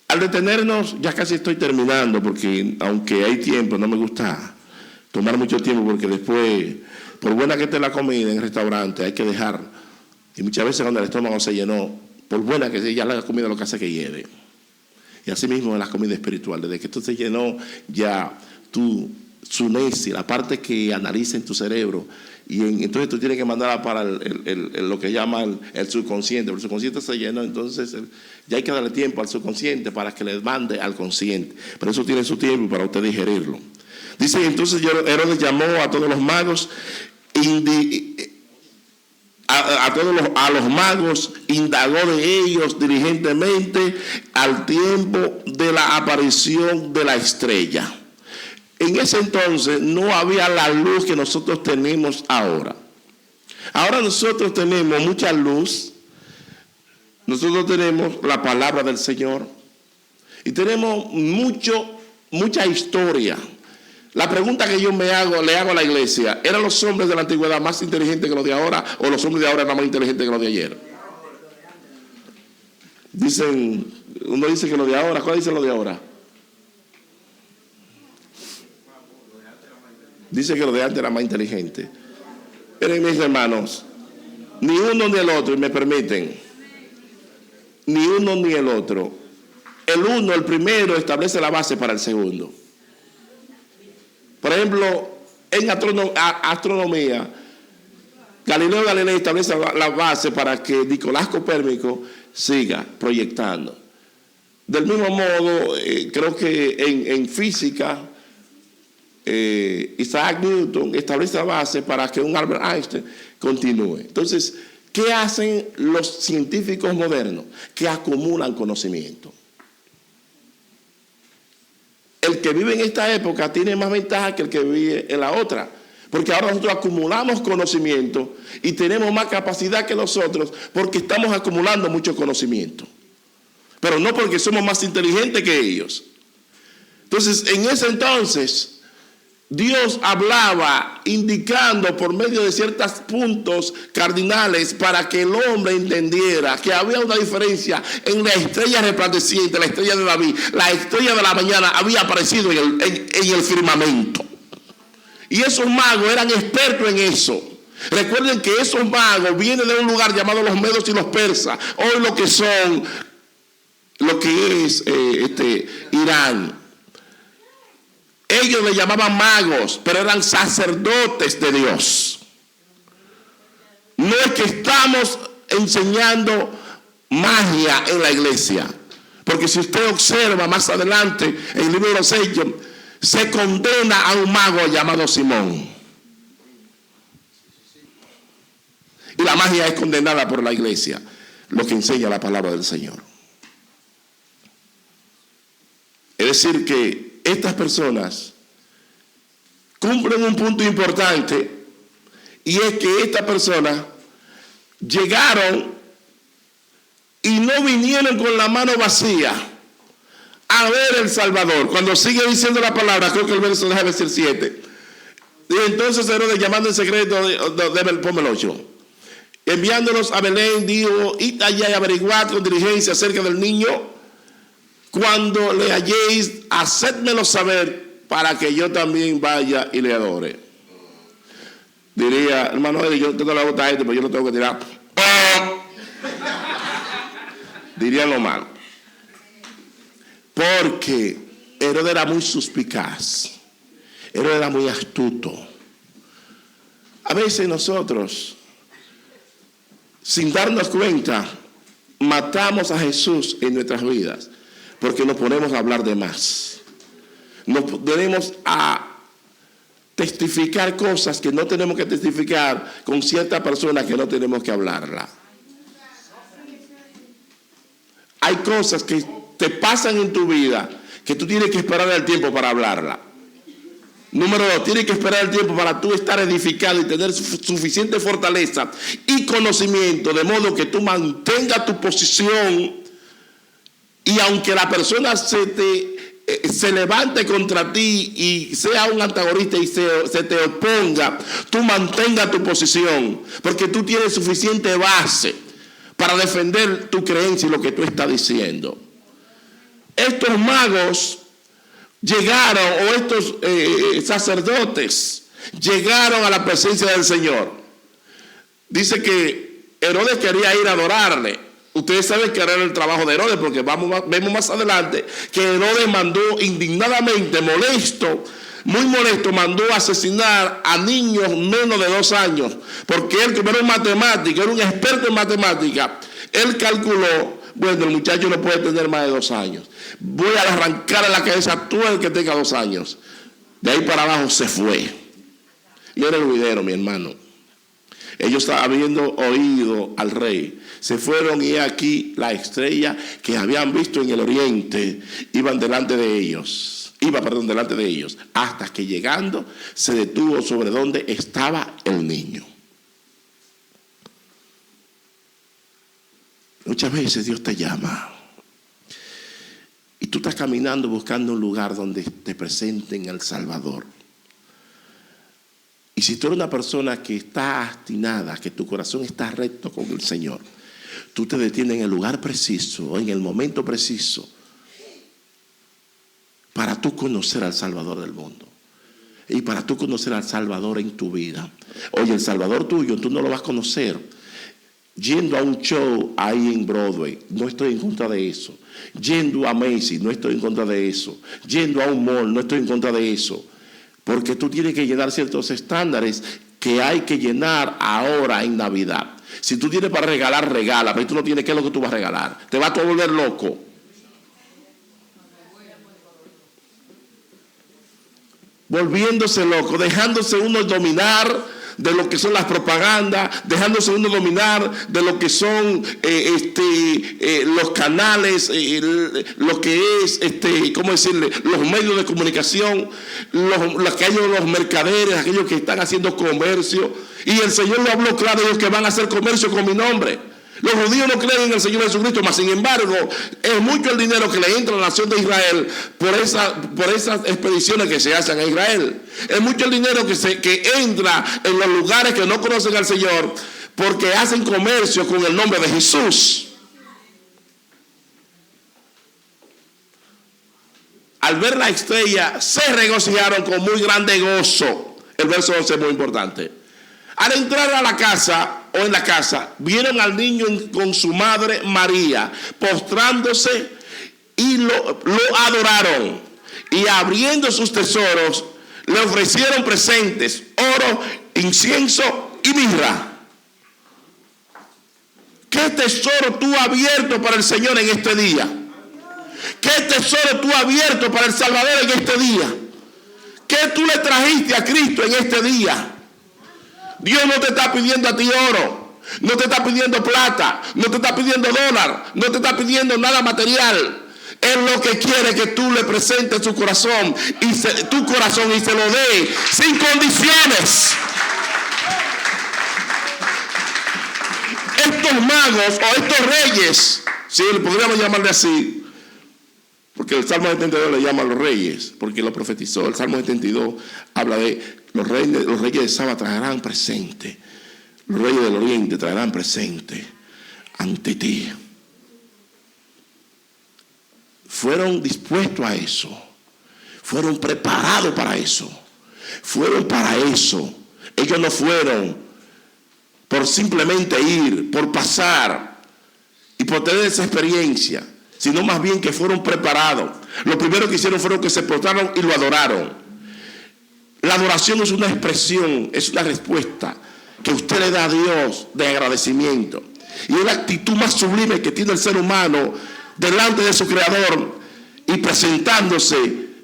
Al detenernos, ya casi estoy terminando, porque aunque hay tiempo, no me gusta tomar mucho tiempo, porque después, por buena que esté la comida en el restaurante, hay que dejar. Y muchas veces cuando el estómago se llenó, por buena que sea, ya la comida lo que hace es que hiede. Y así mismo en la comida espiritual, desde que esto se llenó, ya su necia, la parte que analiza en tu cerebro, y entonces tú tienes que mandarla para lo que llama el subconsciente. El subconsciente se llenó, entonces ya hay que darle tiempo al subconsciente para que le mande al consciente. Pero eso tiene su tiempo para usted digerirlo. Dice, entonces Herodes llamó a todos los magos, a los magos, indagó de ellos diligentemente al tiempo de la aparición de la estrella. En ese entonces no había la luz que nosotros tenemos ahora. Ahora nosotros tenemos mucha luz, nosotros tenemos la palabra del Señor y tenemos mucha historia. La pregunta que yo le hago a la iglesia, ¿eran los hombres de la antigüedad más inteligentes que los de ahora o los hombres de ahora eran más inteligentes que los de ayer? Uno dice que los de ahora, ¿cuál dice los de ahora? Dice que los de antes eran más inteligentes. Miren, mis hermanos, ni uno ni el otro, y me permiten, ni uno ni el otro. El primero establece la base para el segundo. Por ejemplo, en astronomía, Galileo Galilei establece la base para que Nicolás Copérnico siga proyectando. Del mismo modo, creo que en física, Isaac Newton establece la base para que un Albert Einstein continúe. Entonces, ¿qué hacen los científicos modernos? Que acumulan conocimiento. El que vive en esta época tiene más ventaja que el que vive en la otra. Porque ahora nosotros acumulamos conocimiento y tenemos más capacidad que los otros porque estamos acumulando mucho conocimiento. Pero no porque somos más inteligentes que ellos. Entonces, en ese entonces, Dios hablaba indicando por medio de ciertos puntos cardinales para que el hombre entendiera que había una diferencia en la estrella resplandeciente, la estrella de David. La estrella de la mañana había aparecido en el firmamento. Y esos magos eran expertos en eso. Recuerden que esos magos vienen de un lugar llamado los medos y los persas, hoy lo que es Irán. Ellos le llamaban magos, pero eran sacerdotes de Dios. No es que estamos enseñando magia en la iglesia, porque si usted observa más adelante en el libro de los Hechos, se condena a un mago llamado Simón. Y la magia es condenada por la iglesia, lo que enseña la palabra del Señor. Es decir que estas personas cumplen un punto importante, y es que estas personas llegaron y no vinieron con la mano vacía a ver el Salvador. Cuando sigue diciendo la palabra, creo que el verso, déjame decir 7. Y entonces Herodes, llamando en secreto, ponme el 8. Enviándolos a Belén, dijo: id allá y averiguad con diligencia acerca del niño. Cuando le halléis, hacedmelo saber, para que yo también vaya y le adore. Diría, hermano, yo no le gusta esto, pero yo no tengo que tirar. Dirían lo malo. Porque Herodes era muy suspicaz. Herodes era muy astuto. A veces nosotros, sin darnos cuenta, matamos a Jesús en nuestras vidas, porque nos ponemos a hablar de más. Nos ponemos a testificar cosas que no tenemos que testificar con cierta persona que no tenemos que hablarla. Hay cosas que te pasan en tu vida que tú tienes que esperar el tiempo para hablarla. Número 2, tienes que esperar el tiempo para tú estar edificado y tener suficiente fortaleza y conocimiento, de modo que tú mantengas tu posición. Y aunque la persona se levante contra ti y sea un antagonista y se te oponga, tú mantenga tu posición, porque tú tienes suficiente base para defender tu creencia y lo que tú estás diciendo. Estos magos llegaron, o estos sacerdotes llegaron a la presencia del Señor. Dice que Herodes quería ir a adorarle. Ustedes saben que era el trabajo de Herodes, porque vemos más adelante que Herodes mandó indignadamente, muy molesto, mandó asesinar a niños menos de 2 años, porque él, como era un matemático, era un experto en matemática, él calculó: bueno, el muchacho no puede tener más de 2 años. Voy a arrancar a la cabeza a todo el que tenga 2 años. De ahí para abajo se fue. Y era el huidero, mi hermano. Ellos, habiendo oído al rey, se fueron, y aquí la estrella que habían visto en el oriente iba delante de ellos, hasta que llegando se detuvo sobre donde estaba el niño. Muchas veces Dios te llama y tú estás caminando buscando un lugar donde te presenten al Salvador. Y si tú eres una persona que está obstinada, que tu corazón está recto con el Señor, tú te detienes en el lugar preciso, en el momento preciso, para tú conocer al Salvador del mundo. Y para tú conocer al Salvador en tu vida. Oye, el Salvador tuyo, tú no lo vas a conocer yendo a un show ahí en Broadway. No estoy en contra de eso. Yendo a Macy's, no estoy en contra de eso. Yendo a un mall, no estoy en contra de eso. Porque tú tienes que llenar ciertos estándares que hay que llenar ahora en Navidad. Si tú tienes para regalar, regala. Pero tú no tienes, ¿qué es lo que tú vas a regalar? Te vas a volver loco. Volviéndose loco, dejándose uno dominar de lo que son las propagandas, dejándose uno dominar de lo que son los canales, lo que es, ¿cómo decirle?, los medios de comunicación, los mercaderes, aquellos que están haciendo comercio. Y el Señor lo habló claro, ellos que van a hacer comercio con mi nombre. Los judíos no creen en el Señor Jesucristo, mas sin embargo es mucho el dinero que le entra a la nación de Israel por esas expediciones que se hacen a Israel. Es mucho el dinero que entra en los lugares que no conocen al Señor porque hacen comercio con el nombre de Jesús. Al ver la estrella se regocijaron con muy grande gozo. El verso 11 es muy importante. Al entrar a la casa o en la casa, vieron al niño con su madre María, postrándose y lo adoraron. Y abriendo sus tesoros, le ofrecieron presentes, oro, incienso y mirra. ¿Qué tesoro tú has abierto para el Señor en este día? ¿Qué tesoro tú has abierto para el Salvador en este día? ¿Qué tú le trajiste a Cristo en este día? Dios no te está pidiendo a ti oro, no te está pidiendo plata, no te está pidiendo dólar, no te está pidiendo nada material. Él lo que quiere es que tú le presentes tu corazón y se lo dé sin condiciones. Estos magos o estos reyes, si le podríamos llamarle así, porque el Salmo 72 le llama a los reyes, porque lo profetizó. El Salmo 72 habla de los reyes de Saba traerán presente, los reyes del oriente traerán presente ante ti. Fueron dispuestos a eso, fueron preparados para eso, fueron para eso. Ellos no fueron por simplemente ir, por pasar y por tener esa experiencia, sino más bien que fueron preparados. Lo primero que hicieron fueron que se postraron y lo adoraron. La adoración es una expresión, es una respuesta que usted le da a Dios de agradecimiento. Y es la actitud más sublime que tiene el ser humano delante de su Creador y presentándose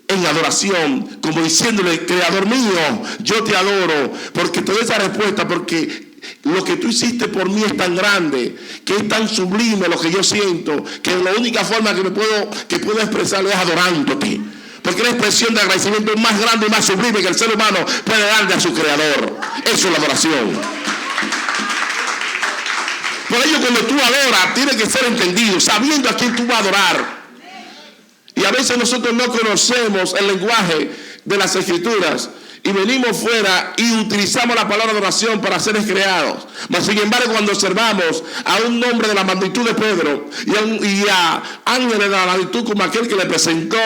en adoración, como diciéndole: Creador mío, yo te adoro, porque te doy esa respuesta, porque lo que tú hiciste por mí es tan grande, que es tan sublime lo que yo siento, que la única forma que puedo expresarlo es adorándote. Porque la expresión de agradecimiento es más grande y más sublime que el ser humano puede darle a su Creador. Eso es la adoración. Por ello, cuando tú adoras, tiene que ser entendido, sabiendo a quién tú vas a adorar. Y a veces nosotros no conocemos el lenguaje de las Escrituras y venimos fuera y utilizamos la palabra adoración para seres creados. Mas sin embargo, cuando observamos a un hombre de la magnitud de Pedro y a ángeles de la magnitud como aquel que le presentó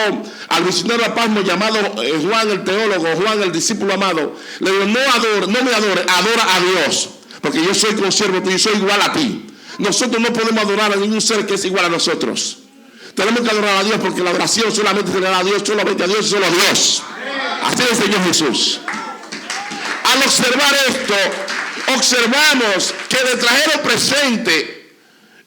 al misionero a Pasmo llamado Juan el teólogo, Juan el discípulo amado, le dijo: no me adore, adora a Dios, porque yo soy consiervo tuyo, soy igual a ti. Nosotros no podemos adorar a ningún ser que es igual a nosotros. Tenemos que adorar a Dios, porque la adoración solamente se le da a Dios, solamente a Dios y solo a Dios. Así es el Señor Jesús. Al observar esto, observamos que le trajeron presente.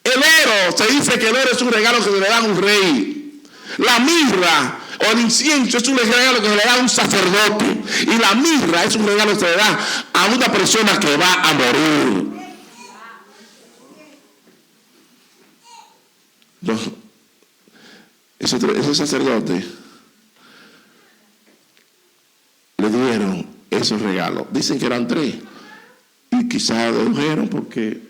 El oro, se dice que el oro es un regalo que le da a un rey. La mirra o el incienso es un regalo que se le da a un sacerdote. Y la mirra es un regalo que se le da a una persona que va a morir. Ese sacerdote le dieron esos regalos. Dicen que eran 3. Y quizás dedujeron porque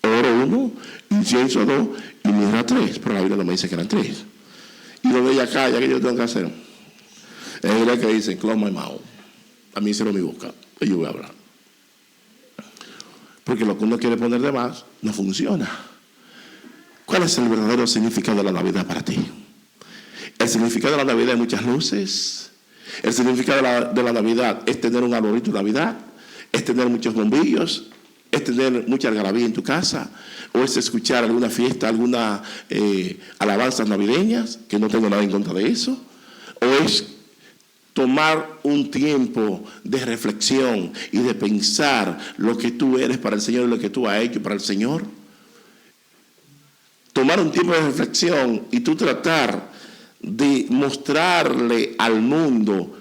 oro 1, incienso 2 y mirra 3. Pero la Biblia no me dice que eran 3. Y lo de ella acá, ya que yo tengo que hacer. Es la que dicen: close my mouth. A mí cierro mi boca. Y yo voy a hablar. Porque lo que uno quiere poner de más no funciona. ¿Cuál es el verdadero significado de la Navidad para ti? El significado de la Navidad es muchas luces. El significado de la Navidad es tener un arbolito de Navidad, es tener muchos bombillos, es tener mucha algarabía en tu casa, o es escuchar alguna fiesta, alguna alabanzas navideñas, que no tengo nada en contra de eso, o es tomar un tiempo de reflexión y de pensar lo que tú eres para el Señor y lo que tú has hecho para el Señor. Tomar un tiempo de reflexión y tú tratar de mostrarle al mundo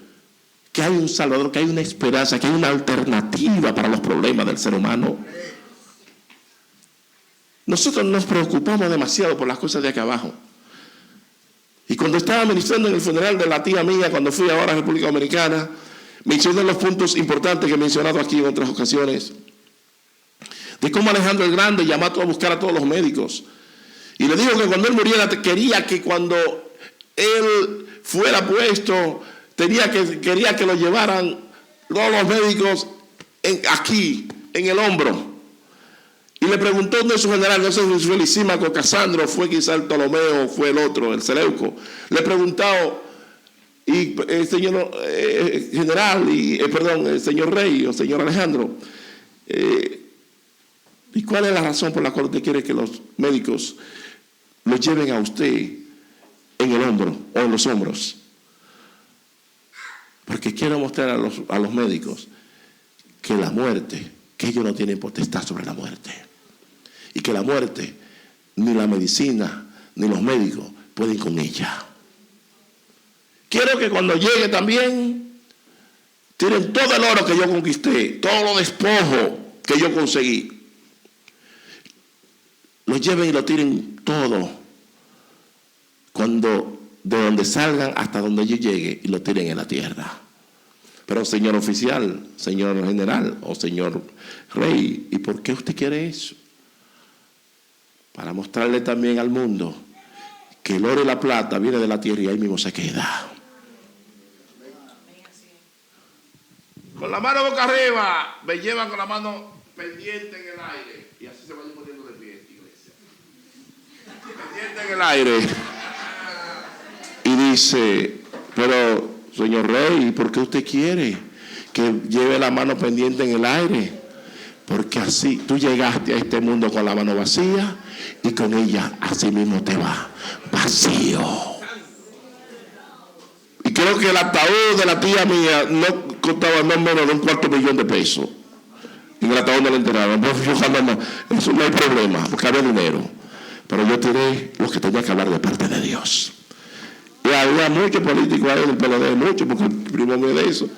que hay un Salvador, que hay una esperanza, que hay una alternativa para los problemas del ser humano. Nosotros nos preocupamos demasiado por las cosas de acá abajo. Y cuando estaba ministrando en el funeral de la tía mía, cuando fui ahora a República Dominicana, mencioné los puntos importantes que he mencionado aquí en otras ocasiones. de cómo Alejandro el Grande llamó a buscar a todos los médicos. Y le dijo que cuando él muriera quería que cuando él fuera puesto, quería que lo llevaran todos los médicos aquí, en el hombro. Y le preguntó uno de sus generales, no sé si fue Lisímaco, Casandro, fue quizá el Ptolomeo, fue el otro, el Seleuco. Le preguntó, y el señor general, el señor rey o señor Alejandro, ¿y cuál es la razón por la cual usted quiere que los médicos lo lleven a usted en el hombro o en los hombros? Porque quiero mostrar a los médicos que la muerte, que ellos no tienen potestad sobre la muerte. Y que la muerte, ni la medicina, ni los médicos pueden con ella. Quiero que cuando llegue también, tienen todo el oro que yo conquisté, todo lo despojo que yo conseguí. Lo lleven y lo tiren todo. De donde salgan hasta donde yo llegue y lo tiren en la tierra. Pero señor oficial, señor general o señor rey, ¿y por qué usted quiere eso? Para mostrarle también al mundo que el oro y la plata viene de la tierra y ahí mismo se queda. Con la mano boca arriba, me llevan con la mano pendiente en el aire. Y así se va poniendo de pie, iglesia. Pendiente en el aire. Y dice, pero señor rey, ¿por qué usted quiere que lleve la mano pendiente en el aire? Porque así tú llegaste a este mundo con la mano vacía y con ella así mismo te va vacío. Y creo que el ataúd de la tía mía no costaba no menos de $250,000 de pesos. Y en el ataúd no le enteraban. Eso no hay problema, porque había dinero. Pero yo tiré lo que tenía que hablar de parte de Dios. Y había muchos políticos ahí en el PLD, muchos, porque el primo mío de eso.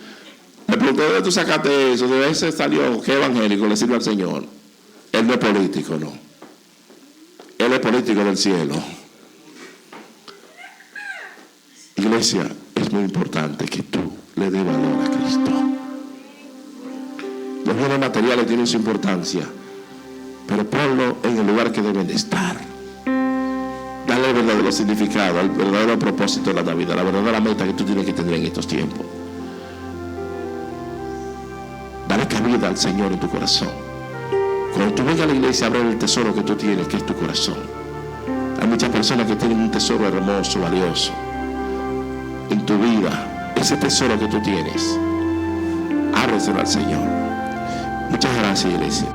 Me pregunté, ¿de dónde tú sacaste eso? De ese salió, ¿qué evangélico le sirve al Señor? Él no es político, no. Él es político del cielo. Iglesia, es muy importante que tú le des valor a Cristo. Los bienes materiales tienen su importancia, pero ponlo en el lugar que deben de estar. Dale el verdadero significado, el verdadero propósito de la Navidad, la verdadera meta que tú tienes que tener en estos tiempos. Dale cabida al Señor en tu corazón. Cuando tú vengas a la iglesia, abre el tesoro que tú tienes, que es tu corazón. Hay muchas personas que tienen un tesoro hermoso, valioso en tu vida. Ese tesoro que tú tienes, ábreselo al Señor. Muchas gracias, iglesia.